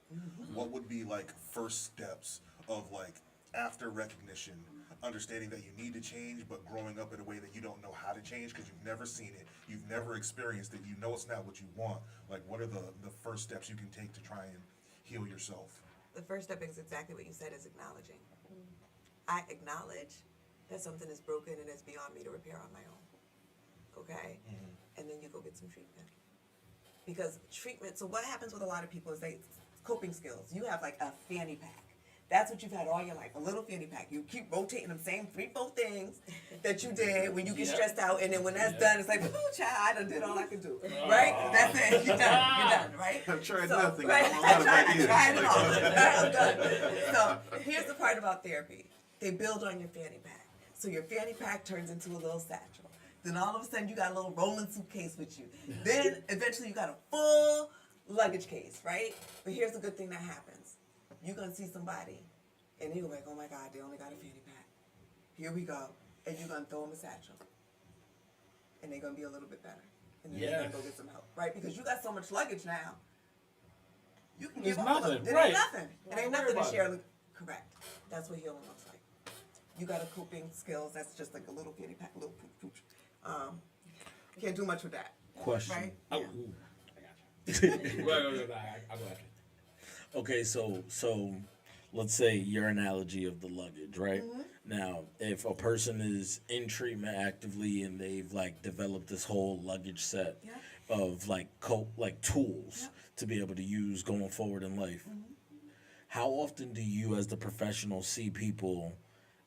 what would be like first steps of, like, after recognition, understanding that you need to change, but growing up in a way that you don't know how to change because you've never seen it, you've never experienced it, you know it's not what you want. Like, what are the first steps you can take to try and heal yourself? The first step is exactly what you said, is acknowledging. I acknowledge that something is broken and it's beyond me to repair on my own. Okay? And then you go get some treatment. Because treatment, so what happens with a lot of people is coping skills. You have like a fanny pack. That's what you've had all your life, a little fanny pack. You keep rotating them same 3-4 things that you did when you get stressed out, and then when that's done, it's like, oh, child, I done did all I could do, right? That's it, you're done, right? I've tried nothing. Right? I tried it all. I'm done. So here's the part about therapy. They build on your fanny pack. So your fanny pack turns into a little satchel. Then all of a sudden you got a little rolling suitcase with you. Then eventually you got a full luggage case, right? But here's the good thing that happens. You're gonna see somebody and you're like, oh my God, they only got a fanny pack. Here we go. And you're gonna throw them a satchel. And they're gonna be a little bit better. And then they're gonna go get some help, right? Because you got so much luggage now. You can It's give up. nothing, It right. ain't nothing. It ain't Don't nothing worry to about share. Correct. That's what healing looks like. You got a coping skills. That's just like a little fanny pack, little pooch. Can't do much with that. Question. Right? Oh, Yeah. ooh, I got you. Go ahead. I'll go after. Okay, so let's say your analogy of the luggage, right? Now, if a person is in treatment actively and they've like developed this whole luggage set Yeah. of like tools to be able to use going forward in life, how often do you as the professional see people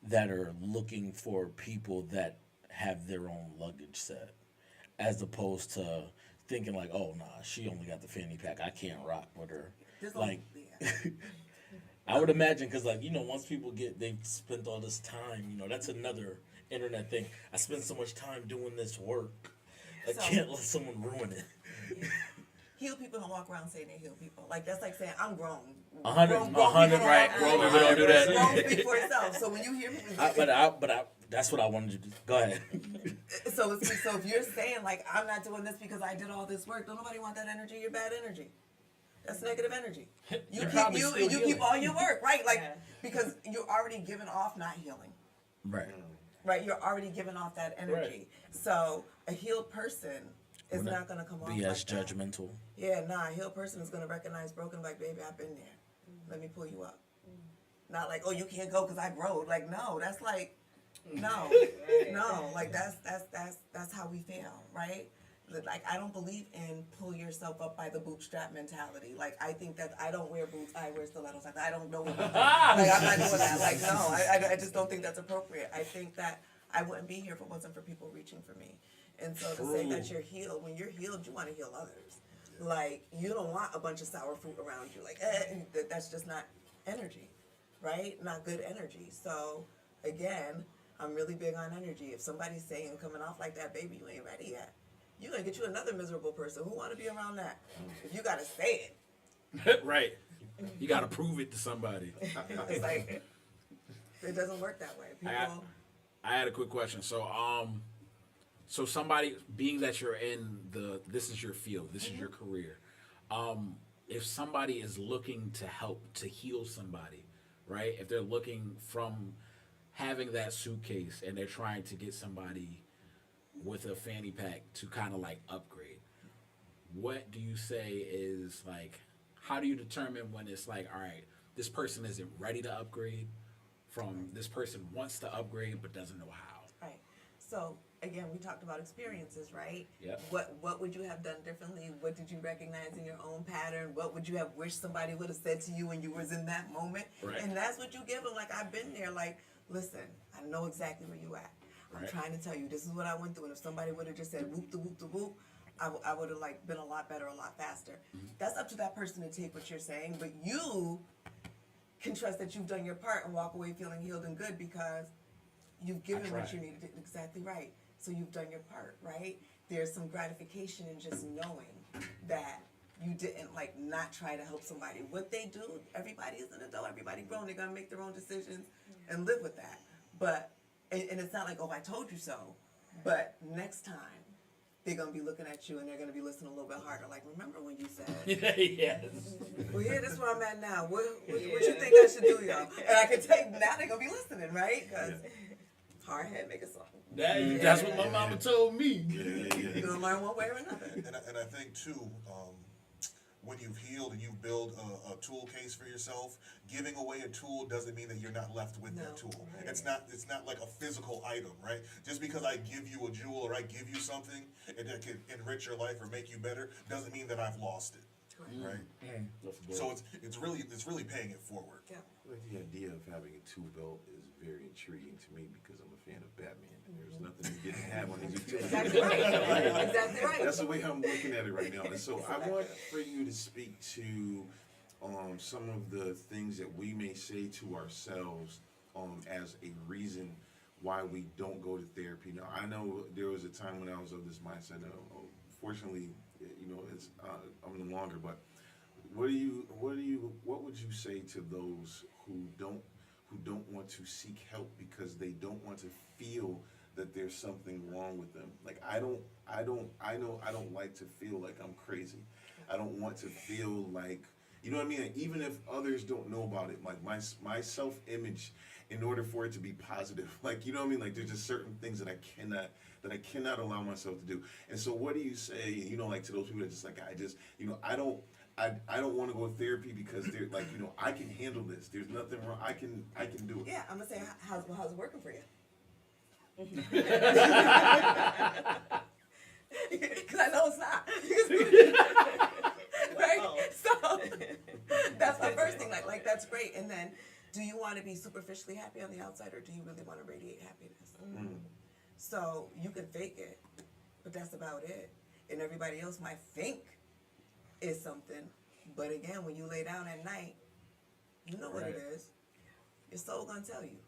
that are looking for people that have their own luggage set as opposed to thinking like, oh nah, she only got the fanny pack, I can't rock with her. There's Like, yeah. I would imagine, because like, once people they've spent all this time, that's another internet thing. I spent so much time doing this work, I So- can't let someone ruin it. Heal people don't walk around saying they heal people. Like that's like saying I'm grown. 100, Grown people don't right? walk Grown around. people don't do that. Grown speak for itself. So when you hear me, That's what I wanted you to. Go ahead. so if you're saying like I'm not doing this because I did all this work, don't nobody want that energy. You're bad energy. That's negative energy. You You're keep probably you still keep healing. all your work, right? Like Yeah. because you're already giving off not healing. Right. Right? You're already giving off that energy. So a healed person is not gonna come off BS like that. judgmental. Yeah, nah, a healed person is gonna recognize broken like, baby, I've been there. Let me pull you up. Not like, oh, you can't go because I growed. Like, no, that's like, no, no, like that's how we fail, right? Like, I don't believe in pull yourself up by the bootstrap mentality. Like, I think that I don't wear boots, I wear stilettos. Like, I don't know what like, I'm not doing that. Like, no, I just don't think that's appropriate. I think that I wouldn't be here if it wasn't for people reaching for me. And so to say that you're healed, when you're healed, you want to heal others. Like, you don't want a bunch of sour fruit around you. Like, that's just not energy, right? Not good energy. So, again, I'm really big on energy. If somebody's saying coming off like that, baby, you ain't ready yet. You're going to get you another miserable person who want to be around that. If you got to say it. Right. You got to prove it to somebody. It's like, it doesn't work that way. People, I had a quick question. So somebody, being that you're in this is your field, this is your career. If somebody is looking to help to heal somebody, right? If they're looking from having that suitcase and they're trying to get somebody with a fanny pack to kind of like upgrade, what do you say is like, how do you determine when it's like, all right, this person isn't ready to upgrade from this person wants to upgrade but doesn't know how? right. So, again, we talked about experiences, right? Yep. What would you have done differently? What did you recognize in your own pattern? What would you have wished somebody would have said to you when you was in that moment? Right. And that's what you give them. Like, I've been there. Like, listen, I know exactly where you at. I'm Right. trying to tell you, this is what I went through. And if somebody would have just said whoop the whoop the whoop, I would have like been a lot better, a lot faster. That's up to that person to take what you're saying, but you can trust that you've done your part and walk away feeling healed and good because you've given what tried. you needed. Exactly right. So you've done your part, right? There's some gratification in just knowing that you didn't like not try to help somebody. What they do, everybody is an adult, everybody grown, they're gonna make their own decisions and live with that. But and it's not like, oh, I told you so. But next time they're gonna be looking at you and they're gonna be listening a little bit harder. Like, remember when you said, Yes. well, yeah, this is where I'm at now. What you think I should do, y'all? And I can tell you now they're gonna be listening, right? Because hard head make a song. That's what my mama told me. You're gonna learn one way or another. And I think too, when you've healed and you build a tool case for yourself, giving away a tool doesn't mean that you're not left with that No. tool. It's not like a physical item, right? Just because I give you a jewel or I give you something and that can enrich your life or make you better doesn't mean that I've lost it, right? So it's really paying it forward. Yeah. But the idea of having a tool belt is very intriguing to me because I'm a fan of Batman. And there's nothing you get to have on his utility. Exactly right. Exactly right. That's the way I'm looking at it right now. And so I want for you to speak to some of the things that we may say to ourselves as a reason why we don't go to therapy. Now, I know there was a time when I was of this mindset. Fortunately, it's I'm no longer. But what would you say to those who don't want to seek help because they don't want to feel that there's something wrong with them? Like I don't like to feel like I'm crazy. I don't want to feel like, you know what I mean? Even if others don't know about it, like my self-image, in order for it to be positive, like, you know what I mean? Like there's just certain things that I cannot allow myself to do. And so what do you say, like to those people that just like, I don't want to go to therapy because they're like, I can handle this. There's nothing wrong. I can do it. Yeah, I'm gonna say, how's it working for you? Because I know it's not. Right? So that's the first thing. Like that's great. And then, do you want to be superficially happy on the outside, or do you really want to radiate happiness? Mm-hmm. So you can fake it, but that's about it. And everybody else might think it's something, but again, when you lay down at night, you know what it is. Your soul gonna tell you.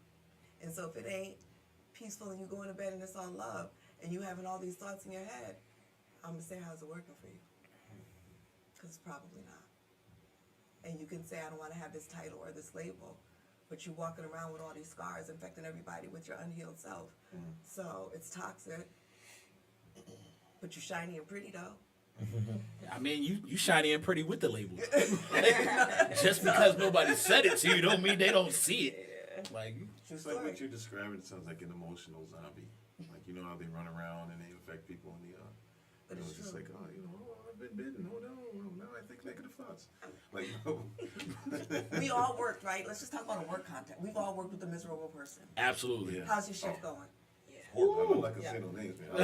And so if it ain't peaceful and you going to bed and it's all love and you having all these thoughts in your head, I'm gonna say, how's it working for you? Because it's probably not. And you can say, I don't want to have this title or this label, but you're walking around with all these scars infecting everybody with your unhealed self. So it's toxic, but you're shiny and pretty though. I mean, you shiny and pretty with the label. Just because nobody said it to you don't mean they don't see it. Like, it's like what you're describing. It sounds like an emotional zombie. Like, how they run around and they infect people in the But it's just true. like, I've been bitten. Oh no, I think negative thoughts. Like, We all worked, right? Let's just talk about a work context. We've all worked with a miserable person. absolutely. Yeah. How's your shift going? I'm not like to say no names, man.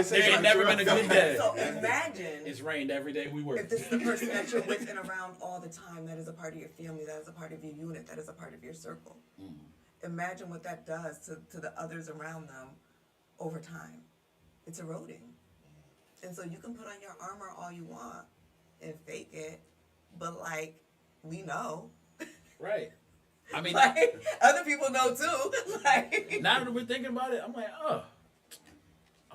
There ain't never been a good day. So imagine It's rained every day we work. if this is the person that you're with and around all the time, that is a part of your family, that is a part of your unit, that is a part of your circle. Imagine what that does to the others around them over time. It's eroding. And so you can put on your armor all you want and fake it, but like, we know. Right. I mean, Like, other people know too. Like, now that we're thinking about it, I'm like, I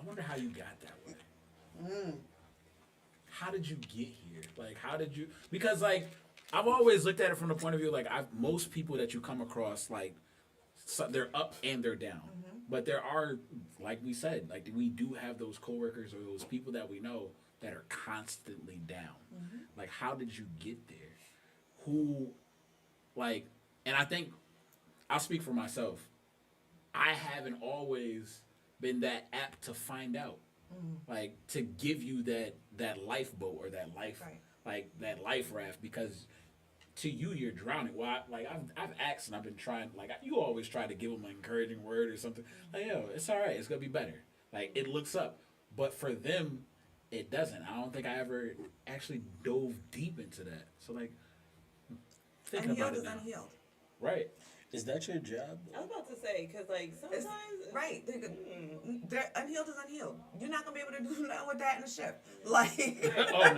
wonder how you got that way. How did you get here? Like, how did you? Because like, I've always looked at it from the point of view like most people that you come across, like, they're up and they're down. But there are, like we said, like we do have those coworkers or those people that we know that are constantly down. Like, how did you get there? Who, like, and I think I'll speak for myself. I haven't always been that apt to find out, like to give you that lifeboat or that life, Right. like that life raft, because to you you're drowning. Well, I've asked and I've been trying. Like you always try to give them an encouraging word or something. Like, yo, it's all right. It's gonna be better. Like it looks up, but for them, it doesn't. I don't think I ever actually dove deep into that. So like, thinking unhealed about it is now. unhealed. Right. Is that your job? I was about to say, because like sometimes It's, right. They're unhealed is unhealed. You're not gonna be able to do nothing with that in the shift. Like, Oh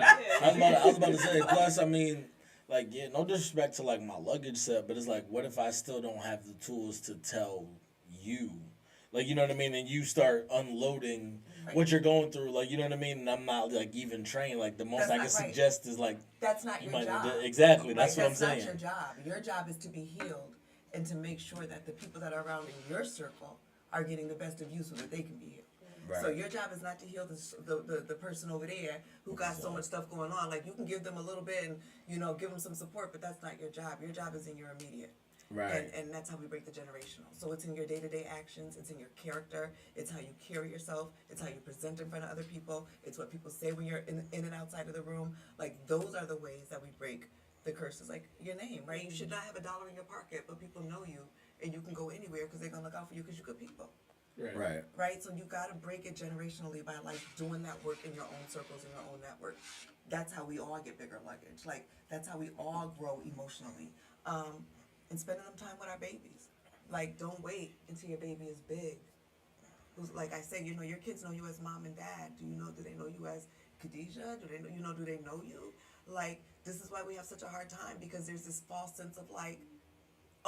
no. I was about to say. Plus, I mean, like, yeah, no disrespect to like my luggage set, but it's like, what if I still don't have the tools to tell you, like, you know what I mean? And you start unloading what you're going through, like, you know what I mean? And I'm not like even trained. Like the most That's I not can right. suggest is like, that's not you your might job. exactly. That's Like, what I'm that's saying. not your job. Your job is to be healed and to make sure that the people that are around in your circle are getting the best of you so that they can be healed. Right. So your job is not to heal the person over there who got so much stuff going on. Like, you can give them a little bit and, give them some support, but that's not your job. Your job is in your immediate. Right. And that's how we break the generational. So it's in your day-to-day actions, it's in your character, it's how you carry yourself, it's how you present in front of other people, it's what people say when you're in and outside of the room. Like, those are the ways that we break the curses. Like your name, right? You should not have $1 in your pocket, but people know you and you can go anywhere because they're gonna look out for you because you're good people. Right. Right? So you gotta break it generationally by like doing that work in your own circles, in your own network. That's how we all get bigger luggage. Like, that's how we all grow emotionally. And spending some time with our babies. Like, don't wait until your baby is big. Like I said, your kids know you as mom and dad. Do they know you as Khadijah? Do they know you? Like, this is why we have such a hard time, because there's this false sense of like,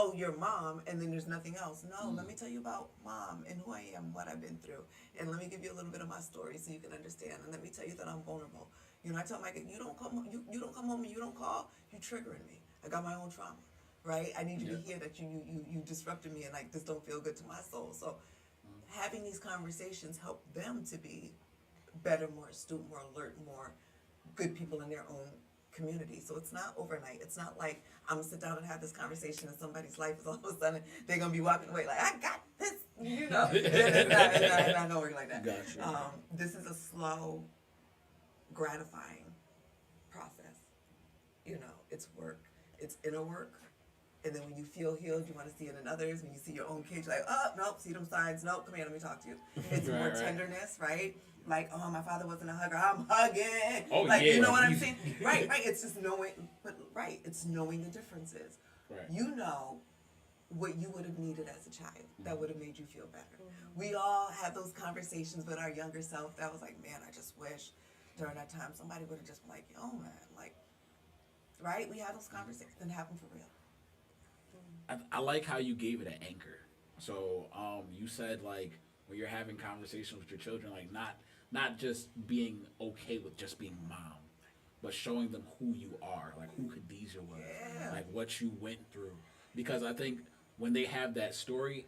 oh, you're mom, and then there's nothing else. No, let me tell you about mom and who I am, what I've been through, and let me give you a little bit of my story so you can understand. And let me tell you that I'm vulnerable. You know, I tell Micah, you don't come home and you don't call, you triggering me. I got my own trauma, right? I need you to hear that you disrupted me, and like this don't feel good to my soul. So having these conversations help them to be better, more astute, more alert, more good people in their own community. So it's not overnight. It's not like I'm gonna sit down and have this conversation and somebody's life is all of a sudden they're gonna be walking away like I got this, you know. It's not gonna work like that. Gotcha. This is a slow, gratifying process. You know, it's work. It's inner work. And then when you feel healed, you want to see it in others. When you see your own kids, you're like, oh, nope, see them signs. Nope, come here, let me talk to you. It's more tenderness, right? Like, oh, my father wasn't a hugger. I'm hugging. Oh, like, yeah. you know what I'm saying? Right. It's just knowing, it's knowing the differences. Right. You know what you would have needed as a child that would have made you feel better. We all had those conversations with our younger self that was like, man, I just wish during that time somebody would have just been like, oh, man, like, right? We had those conversations that happen for real. I like how you gave it an anchor. So you said like when you're having conversations with your children, like not just being okay with just being mom, but showing them who you are, like who Khadijah was, like what you went through. Because I think when they have that story,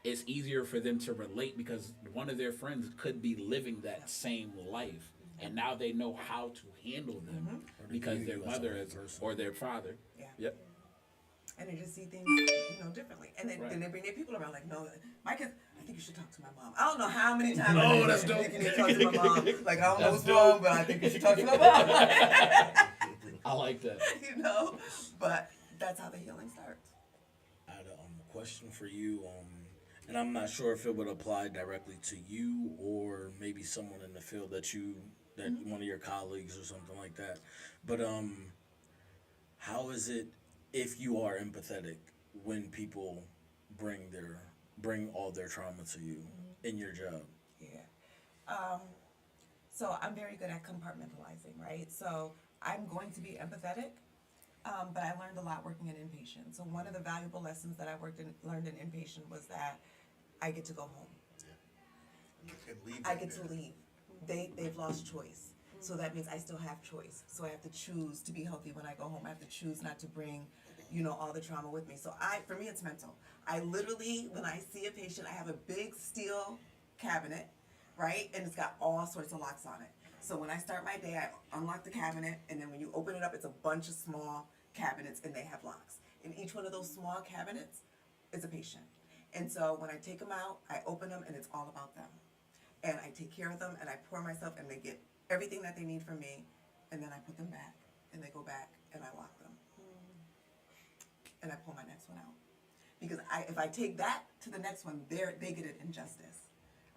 it's easier for them to relate because one of their friends could be living that same life. And now they know how to handle them because their mother is, or their father. Yeah. Yep. And they just see things, you know, differently. And then, Right. then they bring their people around like, no, my kids, I think you should talk to my mom. I don't know how many times No, I that's think dope. you need to talk to my mom. Like, I don't know That's what's wrong, but I think you should talk to my mom. I like that. You know? But that's how the healing starts. I had a question for you, and I'm not sure if it would apply directly to you or maybe someone in the field that one of your colleagues or something like that. But how is it if you are empathetic when people bring all their trauma to you in your job? Yeah. So I'm very good at compartmentalizing, right? So I'm going to be empathetic, but I learned a lot working in inpatient. So one of the valuable lessons that I learned in inpatient was that I get to go home. And leave I them get to there. leave. They've lost choice. So that means I still have choice. So I have to choose to be healthy when I go home. I have to choose not to bring, you know, all the trauma with me. So for me, it's mental. I literally, when I see a patient, I have a big steel cabinet, right? And it's got all sorts of locks on it. So when I start my day, I unlock the cabinet, and then when you open it up, it's a bunch of small cabinets, and they have locks. And each one of those small cabinets is a patient. And so when I take them out, I open them, and it's all about them. And I take care of them, and I pour myself, and they get everything that they need from me, and then I put them back, and they go back, and I lock them. And I pull my next one out. Because if I take that to the next one, they get an injustice,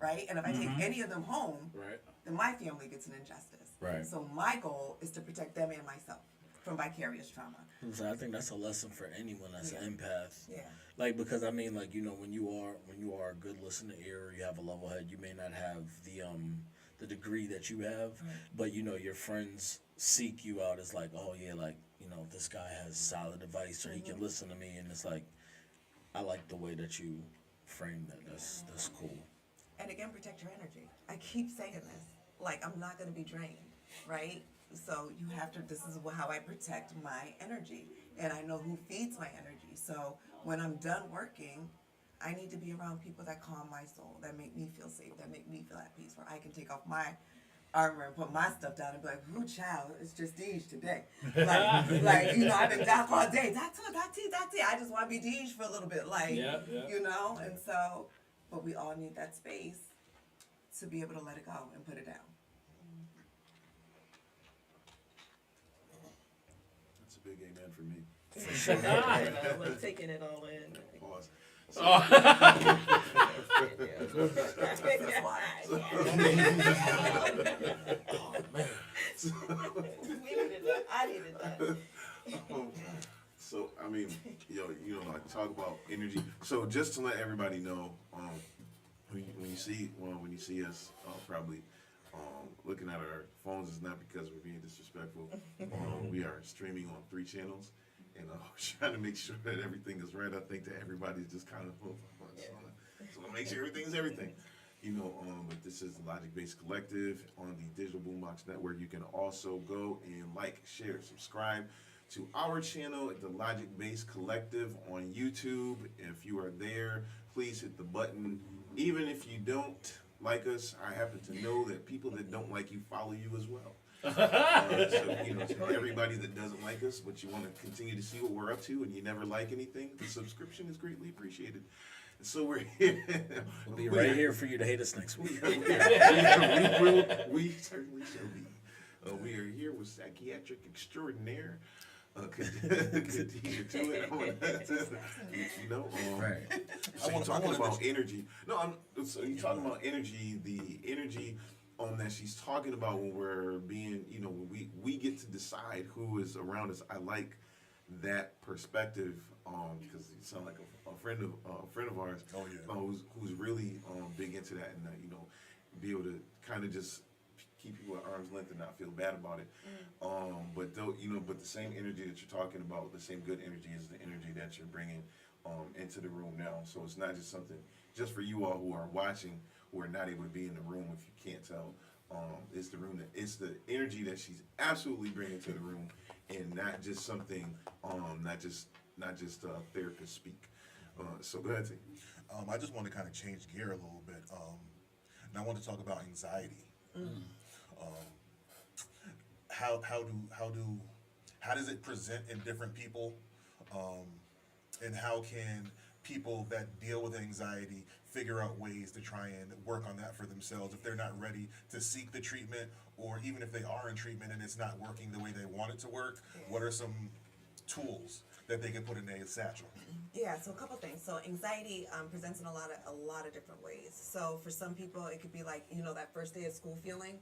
right? And if I take any of them home, Right. then my family gets an injustice. Right. So my goal is to protect them and myself from vicarious trauma. So I think that's a lesson for anyone that's an empath. Yeah. Like, because I mean, like, you know, when you are a good listening ear, you have a level head, you may not have the degree that you have, but you know, your friends seek you out as like, oh yeah, like, you know, this guy has solid advice, or he can listen to me, and it's like, I like the way that you frame that. That's cool. And again, protect your energy. I keep saying this. Like, I'm not going to be drained, right? So you have to, this is how I protect my energy. And I know who feeds my energy. So when I'm done working, I need to be around people that calm my soul, that make me feel safe, that make me feel at peace, where I can take off my armor and put my stuff down and be like, ooh, child, it's just Deej today. Like, you know, I've been down all day. That's it. I just want to be Deej for a little bit. Like, you know? And so, but we all need that space to be able to let it go and put it down. That's a big amen for me. For sure. We're taking it all in. Pause. I needed that. So I mean, you know, like talk about energy. So just to let everybody know, when you see us, probably looking at our phones is not because we're being disrespectful. We are streaming on 3 channels, and trying to make sure that everything is right. I think that everybody's just kind of so make sure everything's everything. But this is the Logic Based Collective on the Digital Boombox Network. You can also go and like, share, subscribe to our channel at the Logic Based Collective on YouTube. If you are there, please hit the button. Even if you don't like us, I happen to know that people that don't like you follow you as well. So everybody that doesn't like us, but you want to continue to see what we're up to and you never like anything, the subscription is greatly appreciated. So we're here. We'll be right here for you to hate us next week. We certainly shall be. We are here with psychiatric extraordinaire, Khadijah Tuitt. Right. So you're talking about energy. So you're talking about energy, the energy that she's talking about when we're being, when we get to decide who is around us. I like that perspective because you sound like a friend of ours. Oh yeah. Who's really big into that, and be able to kind of just keep people at arm's length and not feel bad about it. But the same energy that you're talking about, the same good energy is the energy that you're bringing into the room now. So it's not just something just for you all who are watching, who are not able to be in the room. If you can't tell, it's the energy that she's absolutely bringing to the room, and not just something, not just therapist speak. So go ahead, T. I just want to kind of change gear a little bit, and I want to talk about anxiety. How does it present in different people, and how can people that deal with anxiety figure out ways to try and work on that for themselves if they're not ready to seek the treatment, or even if they are in treatment and it's not working the way they want it to work? What are some tools that they can put in their satchel? Yeah, so a couple things. So anxiety presents in a lot of different ways. So for some people, it could be like, that first day of school feeling,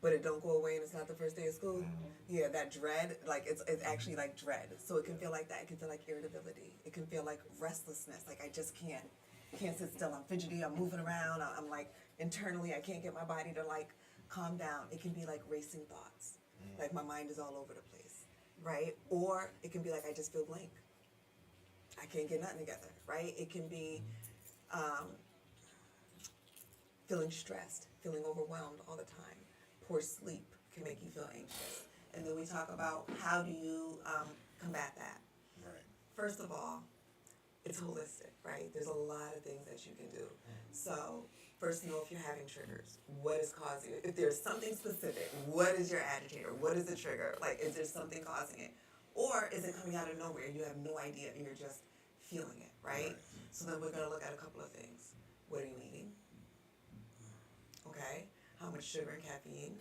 but it don't go away and it's not the first day of school. Yeah, that dread, like it's actually like dread. So it can feel like that. It can feel like irritability. It can feel like restlessness. Like I just can't sit still. I'm fidgety. I'm moving around. I'm like internally, I can't get my body to like calm down. It can be like racing thoughts. Like my mind is all over the place, right? Or it can be like I just feel blank. I can't get nothing together, right? It can be feeling stressed, feeling overwhelmed all the time. Poor sleep can make you feel anxious. And then we talk about how do you combat that. Right. First of all, it's holistic, right? There's a lot of things that you can do. So first, know if you're having triggers. What is causing it? If there's something specific, what is your agitator? What is the trigger? Like, is there something causing it? Or is it coming out of nowhere and you have no idea and you're just feeling it, right? So then we're gonna look at a couple of things. What are you eating? Okay. How much sugar and caffeine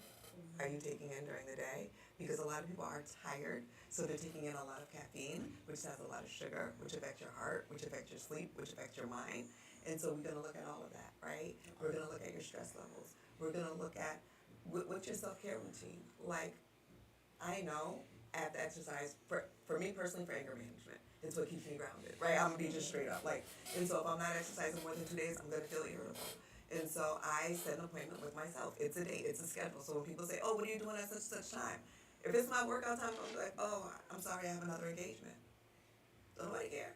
are you taking in during the day? Because a lot of people are tired, so they're taking in a lot of caffeine, which has a lot of sugar, which affects your heart, which affects your sleep, which affects your mind. And so we're gonna look at all of that, right? We're gonna look at your stress levels. We're gonna look at what's your self-care routine. Like, I know after exercise, for me personally, for anger management, it's what keeps me grounded, right? I'm gonna be just straight up, like, and so if I'm not exercising more than 2 days, I'm gonna feel irritable. And so I set an appointment with myself. It's a date, it's a schedule. So when people say, oh, what are you doing at such time? If it's my workout time, I'm like, oh, I'm sorry, I have another engagement. Don't nobody care.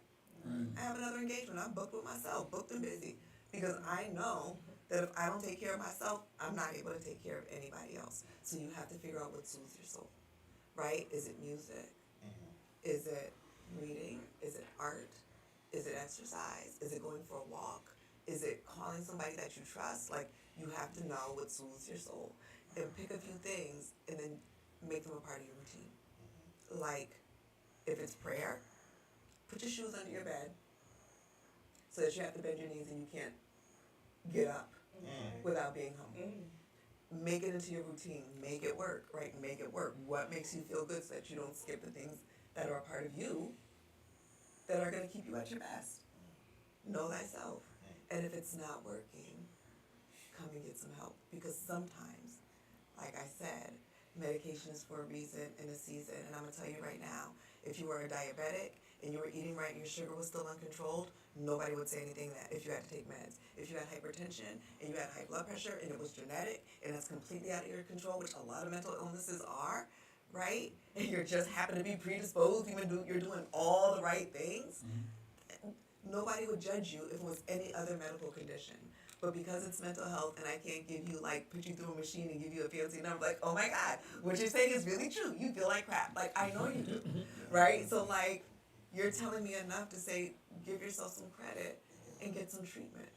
I have another engagement. I'm booked with myself, booked and busy. Because I know that if I don't take care of myself, I'm not able to take care of anybody else. So you have to figure out what soothes your soul, right? Is it music? Is it reading? Is it art? Is it exercise? Is it going for a walk? Is it calling somebody that you trust? Like, you have to know what soothes your soul. And pick a few things and then make them a part of your routine. Like, if it's prayer, put your shoes under your bed so that you have to bend your knees and you can't get up without being humble. Make it into your routine. Make it work, right? Make it work. What makes you feel good so that you don't skip the things that are a part of you that are going to keep you at your best. Know thyself. And if it's not working, come and get some help. Because sometimes, like I said, medication is for a reason and a season. And I'm going to tell you right now, if you were a diabetic and you were eating right and your sugar was still uncontrolled, nobody would say anything that if you had to take meds. If you had hypertension and you had high blood pressure and it was genetic and it's completely out of your control, which a lot of mental illnesses are, right? And you're just happen to be predisposed, you're doing all the right things, nobody would judge you if it was any other medical condition. But because it's mental health and I can't give you, like, put you through a machine and give you a fancy number, like, oh my God, what you're saying is really true. You feel like crap. Like, I know you do, right? So, like, you're telling me enough to say, give yourself some credit and get some treatment.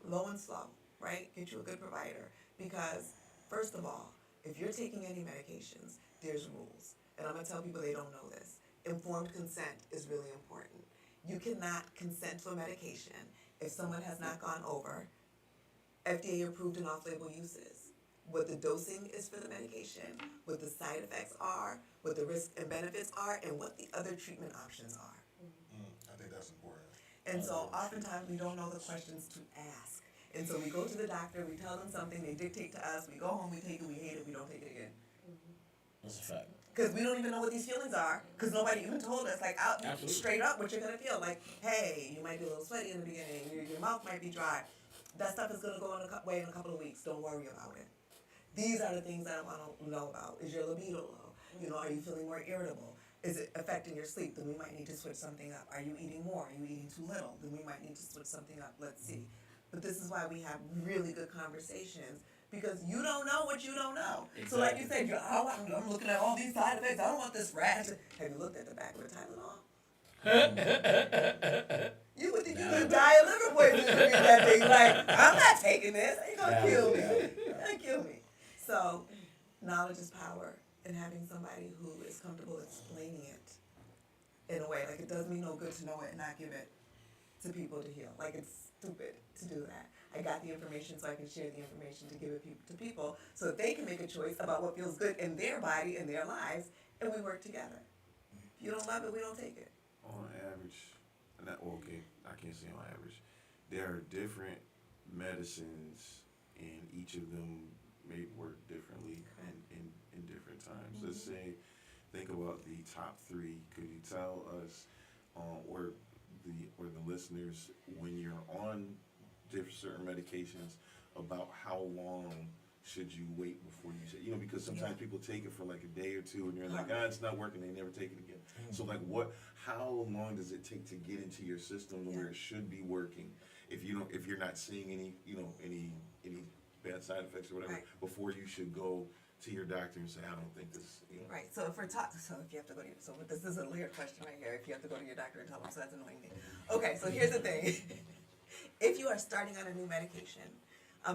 Low and slow, right? Get you a good provider. Because, first of all, if you're taking any medications, there's rules. And I'm going to tell people they don't know this. Informed consent is really important. You cannot consent to a medication if someone has not gone over FDA approved and off-label uses, what the dosing is for the medication, what the side effects are, what the risks and benefits are, and what the other treatment options are. I think that's important. And so oftentimes we don't know the questions to ask. And so we go to the doctor, we tell them something, they dictate to us, we go home, we take it, we hate it, we don't take it again. That's a fact. Because we don't even know what these feelings are, because nobody even told us, like, out Absolutely. straight up what you're going to feel. Like, hey, you might be a little sweaty in the beginning, your mouth might be dry. That stuff is going to go away in a couple of weeks. Don't worry about it. These are the things that I want to know about. Is your libido low? You know, are you feeling more irritable? Is it affecting your sleep? Then we might need to switch something up. Are you eating more? Are you eating too little? Then we might need to switch something up. Let's see. But this is why we have really good conversations, because you don't know what you don't know. Exactly. So like you said, I'm looking at all these side effects. I don't want this rash. Have you looked at the back of the Tylenol? You would think you could die of liver poisoning if you read that thing. Like, I'm not taking this. You're going to kill me. You're going to kill me. So, knowledge is power. And having somebody who is comfortable explaining it in a way, like, it does me no good to know it and not give it to people to heal. Like, it's stupid to do that. I got the information so I can share the information to give it to people so that they can make a choice about what feels good in their body and their lives, and we work together. If you don't love it, we don't take it. On average, I can't say on average, there are different medicines, and each of them may work differently in different times. Let's say, think about the top three. Could you tell us, or the listeners, when you're on certain medications, about how long should you wait before you say, because sometimes people take it for like a day or two and you're like, it's not working, they never take it again. So like how long does it take to get into your system where it should be working if you're not seeing any bad side effects or whatever, Right. before you should go to your doctor and say, I don't think this, Right. So if you have to go to this is a weird question right here. If you have to go to your doctor and tell them, so that's annoying me. Okay, so here's the thing. If you are starting on a new medication,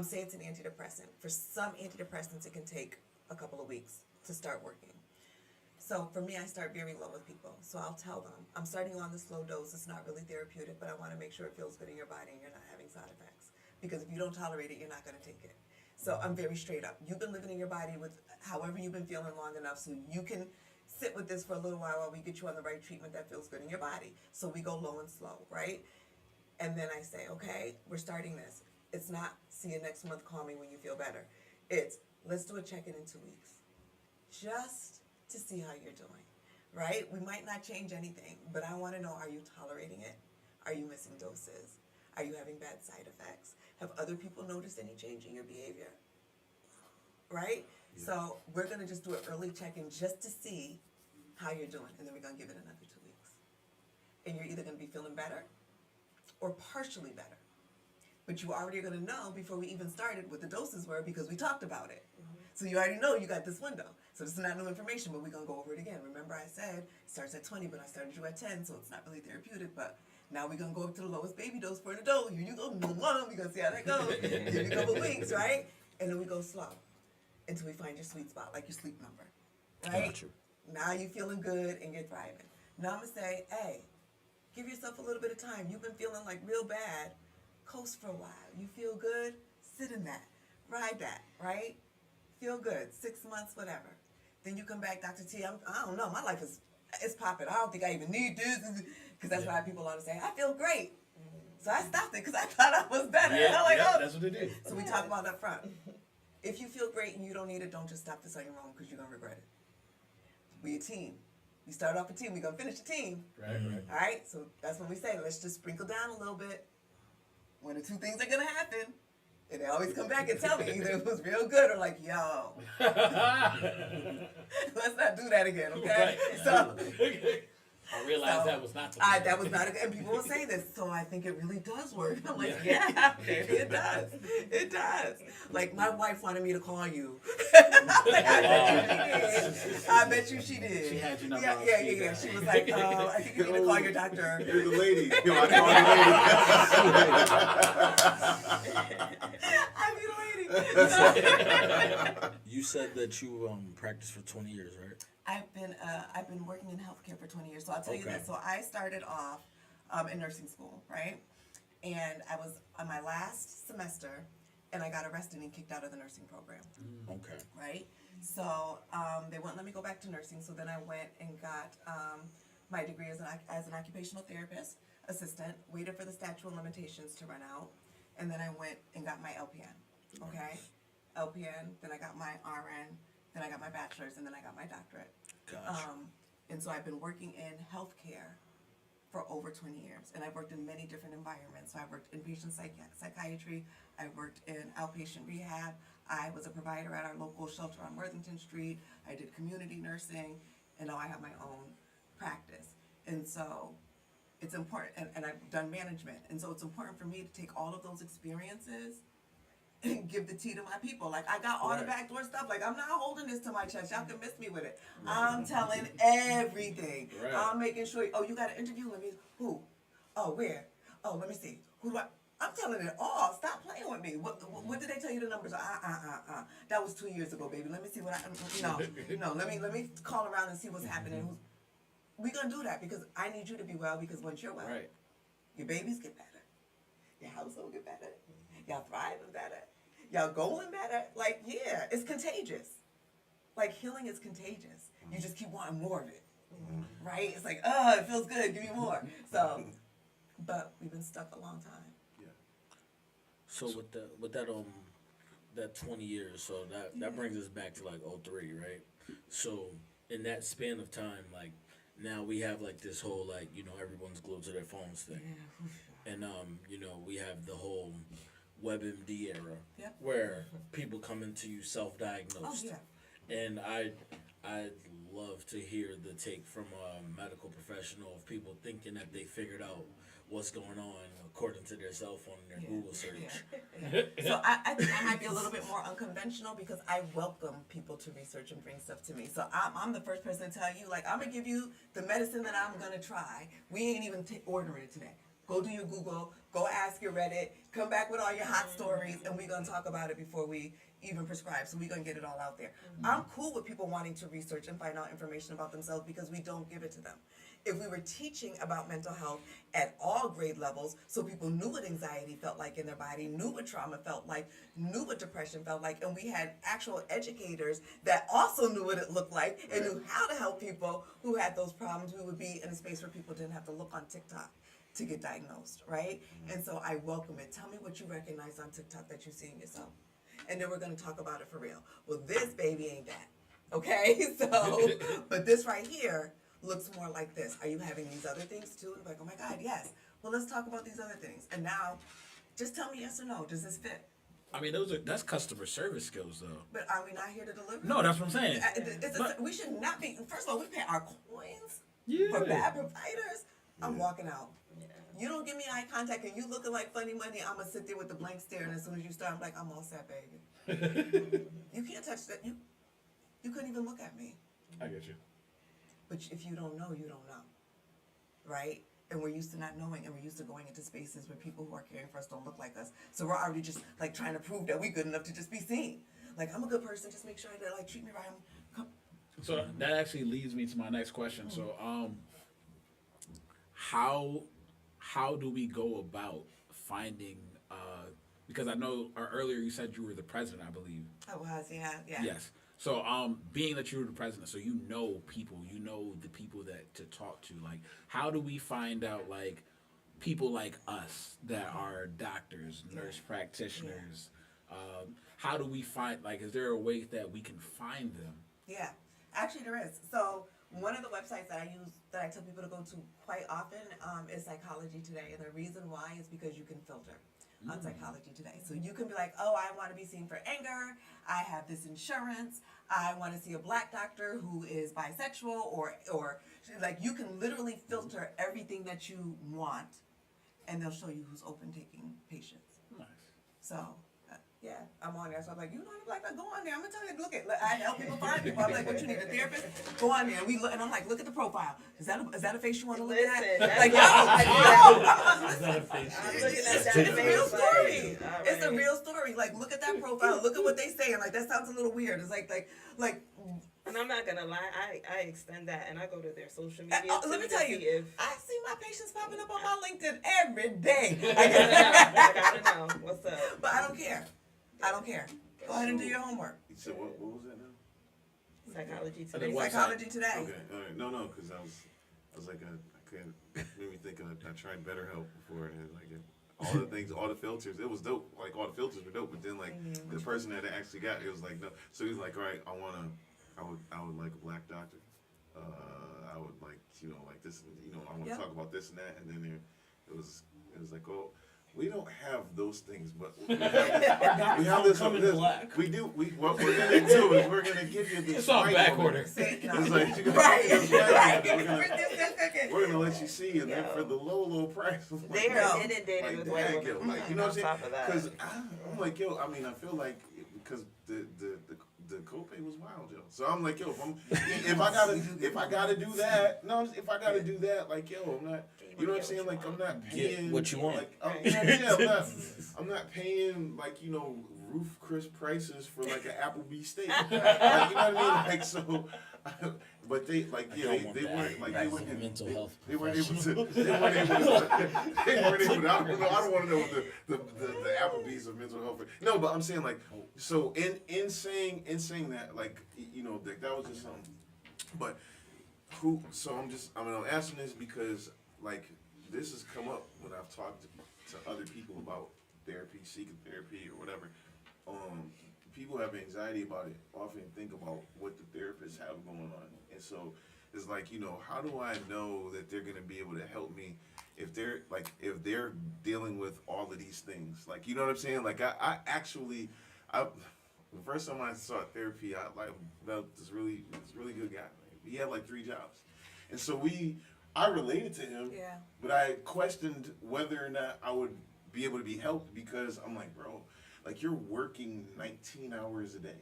say it's an antidepressant. For some antidepressants, it can take a couple of weeks to start working. So for me, I start very low with people. So I'll tell them, I'm starting you on this low dose. It's not really therapeutic, but I want to make sure it feels good in your body and you're not having side effects. Because if you don't tolerate it, you're not going to take it. So I'm very straight up. You've been living in your body with however you've been feeling long enough so you can sit with this for a little while we get you on the right treatment that feels good in your body. So we go low and slow, right? And then I say, okay, we're starting this. It's not, see you next month, call me when you feel better. It's, let's do a check-in in 2 weeks. Just to see how you're doing, right? We might not change anything, but I want to know, are you tolerating it? Are you missing doses? Are you having bad side effects? Have other people noticed any change in your behavior? Right? Yeah. So we're going to just do an early check-in just to see how you're doing, and then we're going to give it another 2 weeks. And you're either going to be feeling better or partially better. But you already are going to know before we even started what the doses were because we talked about it. Mm-hmm. So you already know you got this window. So this is not new information, but we're going to go over it again. Remember I said it starts at 20, but I started you at 10, so it's not really therapeutic. But now we're going to go up to the lowest baby dose for an adult. Here you go. We're going to see how that goes. Give you a couple weeks, right? And then we go slow until we find your sweet spot, like your sleep number. Right? Gotcha. Now you're feeling good and you're thriving. Now I'm going to say, hey, give yourself a little bit of time. You've been feeling like real bad. Coast for a while. You feel good? Sit in that. Ride that, right? Feel good. 6 months, whatever. Then you come back, Dr. T, I don't know. My life is popping. I don't think I even need this. Because that's why people always say, I feel great. So I stopped it because I thought I was better. Yeah, and I'm like, that's what they do. So we talk about that front. If you feel great and you don't need it, don't just stop this on your own because you're going to regret it. We a team. We start off a team. We're going to finish a team. Right. All right? So that's when we say, let's just sprinkle down a little bit. One or two things are going to happen. And they always come back and tell me either it was real good or like, yo, let's not do that again, okay? So I realized So, that was not the that was not a good, and people will say this, so I think it really does work. I'm like, yeah, maybe it does. It does. Like, my wife wanted me to call you. Like, I bet you she did. She had your number Yeah, on yeah, speed yeah, yeah. dial. She was like, I think you need to call your doctor. You're the lady. Yo, I I be the lady. You said that you practiced for 20 years, right? I've been working in healthcare for 20 years. So I'll tell you Okay. this. So I started off in nursing school, right? And I was on my last semester, and I got arrested and kicked out of the nursing program, Okay. right? So they wouldn't let me go back to nursing. So then I went and got my degree as an occupational therapist assistant. Waited for the statute of limitations to run out, and then I went and got my LPN. Okay, LPN. Then I got my RN. Then I got my bachelor's, and then I got my doctorate. Gotcha. And so I've been working in healthcare for over 20 years, and I've worked in many different environments. So I worked inpatient psychiatry, I worked in outpatient rehab, I was a provider at our local shelter on Worthington Street, I did community nursing, and now I have my own practice. And so it's important, and I've done management, and so it's important for me to take all of those experiences and give the tea to my people. Like, I got all the Right. backdoor stuff. Like, I'm not holding this to my chest. Y'all can miss me with it. I'm telling everything. Right. I'm making sure. Oh, you got an interview? Let me. Who? Oh, where? Oh, let me see. Who do I? I'm telling it all. Stop playing with me. What did they tell you the numbers are? That was 2 years ago, baby. Let me see what no. Let me call around and see what's happening. We gonna do that because I need you to be well. Because once you're well, Right. your babies get better, your household get better, y'all thriving better, y'all going better. Like, yeah, it's contagious. Like, healing is contagious. You just keep wanting more of it, right? It's like, it feels good. Give me more. So, but we've been stuck a long time. So with that 20 years, so that brings us back to like 03, right? So in that span of time, like now we have like this whole like, you know, everyone's glued to their phones thing. And you know, we have the whole WebMD era Yep. where people come into you self-diagnosed. Oh, yeah. And I'd love to hear the take from a medical professional of people thinking that they figured out what's going on according to their cell phone and their Google search. So I think I might be a little bit more unconventional because I welcome people to research and bring stuff to me. So I'm the first person to tell you, like, I'm going to give you the medicine that I'm going to try. We ain't even ordering it today. Go do your Google, go ask your Reddit, come back with all your hot stories, and we're going to talk about it before we even prescribe. So we're going to get it all out there. I'm cool with people wanting to research and find out information about themselves because we don't give it to them. If we were teaching about mental health at all grade levels, so people knew what anxiety felt like in their body, knew what trauma felt like, knew what depression felt like, and we had actual educators that also knew what it looked like and knew how to help people who had those problems, we would be in a space where people didn't have to look on TikTok to get diagnosed, right? And so I welcome it. Tell me what you recognize on TikTok that you see in yourself. And then we're going to talk about it for real. Well, this baby ain't that, okay? So, but this right here looks more like this. Are you having these other things too? I'm like, oh my God, yes. Well, let's talk about these other things. And now, just tell me yes or no. Does this fit? I mean, that's customer service skills, though. But are we not here to deliver? No, that's what I'm saying. We should not be. First of all, we pay our coins Yeah. for bad providers. I'm walking out. You don't give me eye contact and you looking like funny money, I'm gonna sit there with the blank stare, and as soon as you start, I'm like, I'm all set, baby. You can't touch that. You couldn't even look at me. I get you. But if you don't know, you don't know, right? And we're used to not knowing, and we're used to going into spaces where people who are caring for us don't look like us. So we're already just like trying to prove that we're good enough to just be seen. Like, I'm a good person, just make sure that like treat me right. So that actually leads me to my next question. So, how do we go about finding? Because I know earlier you said you were the president, I believe. I was, yeah. Yes. So, being that you were the president, so you know people, you know the people that to talk to. Like, how do we find out, like, people like us that are doctors, nurse practitioners? How do we find, like, is there a way that we can find them? Yeah, actually there is. So one of the websites that I use, that I tell people to go to quite often, is Psychology Today. And the reason why is because you can filter. on Psychology Today. So you can be like, oh, I want to be seen for anger. I have this insurance. I want to see a black doctor who is bisexual, or like you can literally filter everything that you want, and they'll show you who's open taking patients. Nice. So, yeah, I'm on there. So I'm like, you know, I'm like, go on there. I'm gonna tell you, look at. I help people find people. I'm like, what you need, a therapist? Go on there. We look, and I'm like, look at the profile. Is that a face you want to look at? Listen, that's Like, yo, what like, Is that a face? I'm looking at it's that a real face story. like, all It's a right. real story. Like, look at that profile. Look at what they say. And like, that sounds a little weird. It's like. And I'm not gonna lie, I extend that and I go to their social media. Let me to tell see you, if I see my patients popping up on my LinkedIn every day. I gotta know what's up. But I don't care. I don't care. Go ahead and do your homework. So what was that now? Psychology And Today. then what- Psychology Today. Okay, all right. No, because I was like, I couldn't, made me think I tried BetterHelp before, and like all the things, all the filters, it was dope. Like all the filters were dope, but then like the person that actually got it was like no. So he was like, all right, I would like a black doctor. I would like, like this, I want to Yep. talk about this and that, and then it was like, oh. We don't have those things, but we have this. Come in this black. we do. What we're gonna do is we're gonna give you this. It's on white back woman. order. See, no. It's like, you Right. this white woman, we're gonna let you see, and then Yo. for the low price, I'm They like, are No. inundated like, with white dang, women. yo, like, you know what I'm on top of saying? that. Because I'm like, yo, I mean, I feel like because the copay was wild, yo. So I'm like, yo, if I gotta do that, like, yo, I'm not. You know what I'm saying? Like, I'm not paying Get what you want. Like, I'm not paying like Ruth Chris prices for like an Applebee's steak. Like, you know what I mean? Like so, but they like I don't want they that. weren't like As they a weren't mental health they weren't able to. professional. They weren't able to. They weren't able to. I don't want to know what the Applebee's of mental health. No, but I'm saying like so in saying that like that was just something. But who? So I'm asking this because like this has come up when I've talked to other people about therapy, seeking therapy or whatever. People have anxiety about it. Often think about what the therapists have going on, and so it's like how do I know that they're gonna be able to help me if they're dealing with all of these things? Like you know what I'm saying? Like I actually the first time I saw therapy, I like met this really good guy. He had like 3 jobs, and so I related to him, Yeah. but I questioned whether or not I would be able to be helped because I'm like, bro, like you're working 19 hours a day.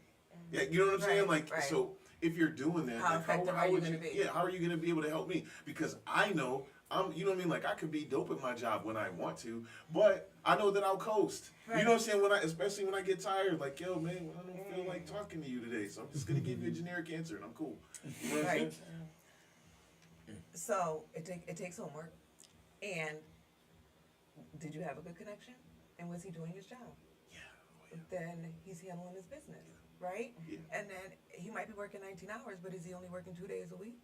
Yeah, you know what I'm saying? Right, Like, right. so if you're doing that, How like, effective are you would gonna be? Yeah, how are you gonna be able to help me? Because I know you know what I mean? Like I could be dope at my job when I want to, but I know that I'll coast. Right. You know what I'm saying? Especially when I get tired, like, yo, man, I don't feel like talking to you today, so I'm just gonna give you a generic answer and I'm cool. You know what I'm Right. saying? So it takes homework. And did you have a good connection? And was he doing his job? Then he's handling his business, right? Yeah. And then he might be working 19 hours, but is he only working 2 days a week?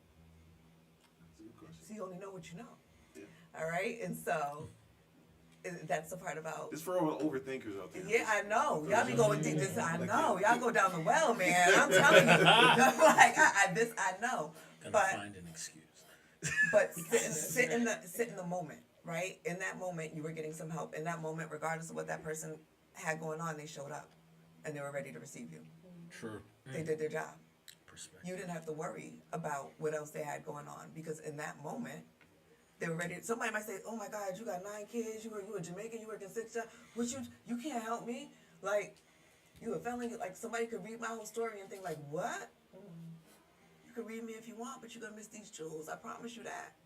That's a good question. So you only know what you know. Yeah. All right? And so that's the part about. It's for all the overthinkers out there. Yeah, I know. Y'all be going deep. This I know. Y'all go down the well, man. I'm telling you. Like I know. Gonna But find an excuse. But sit in the moment, right? In that moment, you were getting some help. In that moment, regardless of what that person had going on, they showed up, and they were ready to receive you. True. They did their job. Perspective. You didn't have to worry about what else they had going on because in that moment, they were ready. Somebody might say, "Oh my God, you got 9 kids. You a Jamaican. You working 6 jobs. What you can't help me? Like you a felon? Like somebody could read my whole story and think like, what? You can read me if you want, but you're gonna miss these jewels. I promise you that."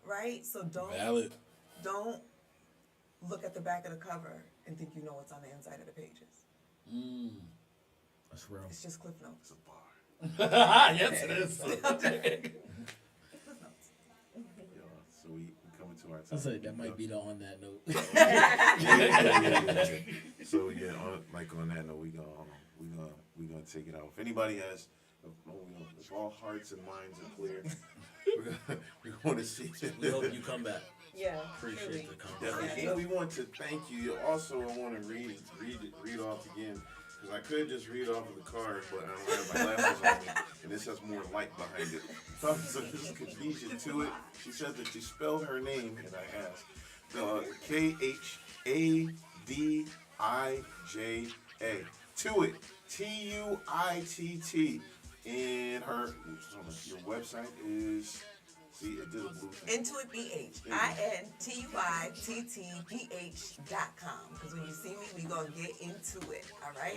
Right? So Valid. don't look at the back of the cover and think you know what's on the inside of the pages. That's real. It's just Cliff Notes. It's a bar. Yes, it is. Cliff Notes. Yo, so we coming to our time. I say that might be the on that note. Yeah. So yeah, on that note, we gonna take it out. If anybody has, if all hearts and minds are clear, we're going to see. We hope you come back. Yeah. Appreciate truly. the Yeah, conversation. we want to thank you. Also, I want to read off again because I could just read off of the card, but I don't have my glasses on me, and this has more light behind it. So this is Khadijah to it. She says that she spelled her name, and I asked. DIJA. Tuitt, TUITT. And your website is, see, it did a blue thing. Intuit BH. INTUITTBH.com. Because when you see me, we gonna get into it. All right?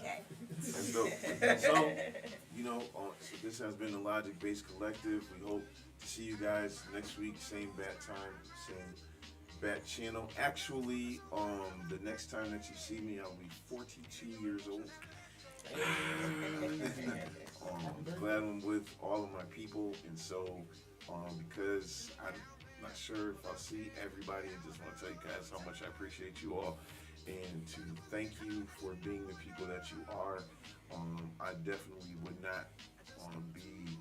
Okay. That's dope. So, so this has been the Logic Based Collective. We hope to see you guys next week, same bat time, same bat channel. Actually, the next time that you see me, I'll be 42 years old. Glad I'm with all of my people, and so because I'm not sure if I'll see everybody, I just want to tell you guys how much I appreciate you all, and to thank you for being the people that you are. I definitely would not be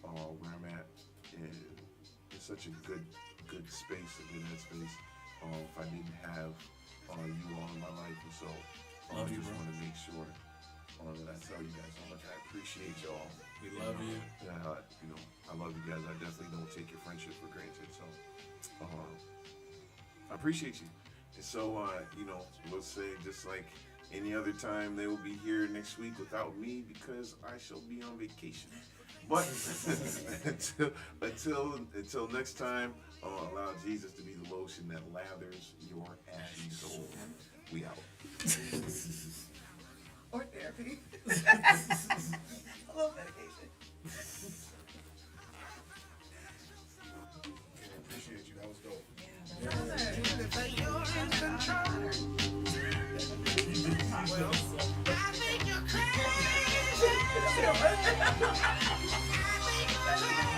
where I'm at in such a good space, a good headspace, if I didn't have you all in my life, and so I just want to make sure that I tell you guys how much I appreciate y'all. We love you. Yeah, I love you guys. I definitely don't take your friendship for granted. So, I appreciate you. And so, let's say just like any other time, they will be here next week without me because I shall be on vacation. But until next time, allow Jesus to be the lotion that lathers your ashy soul. We out. Or therapy. A little medication. Appreciate you. That was dope. Yeah,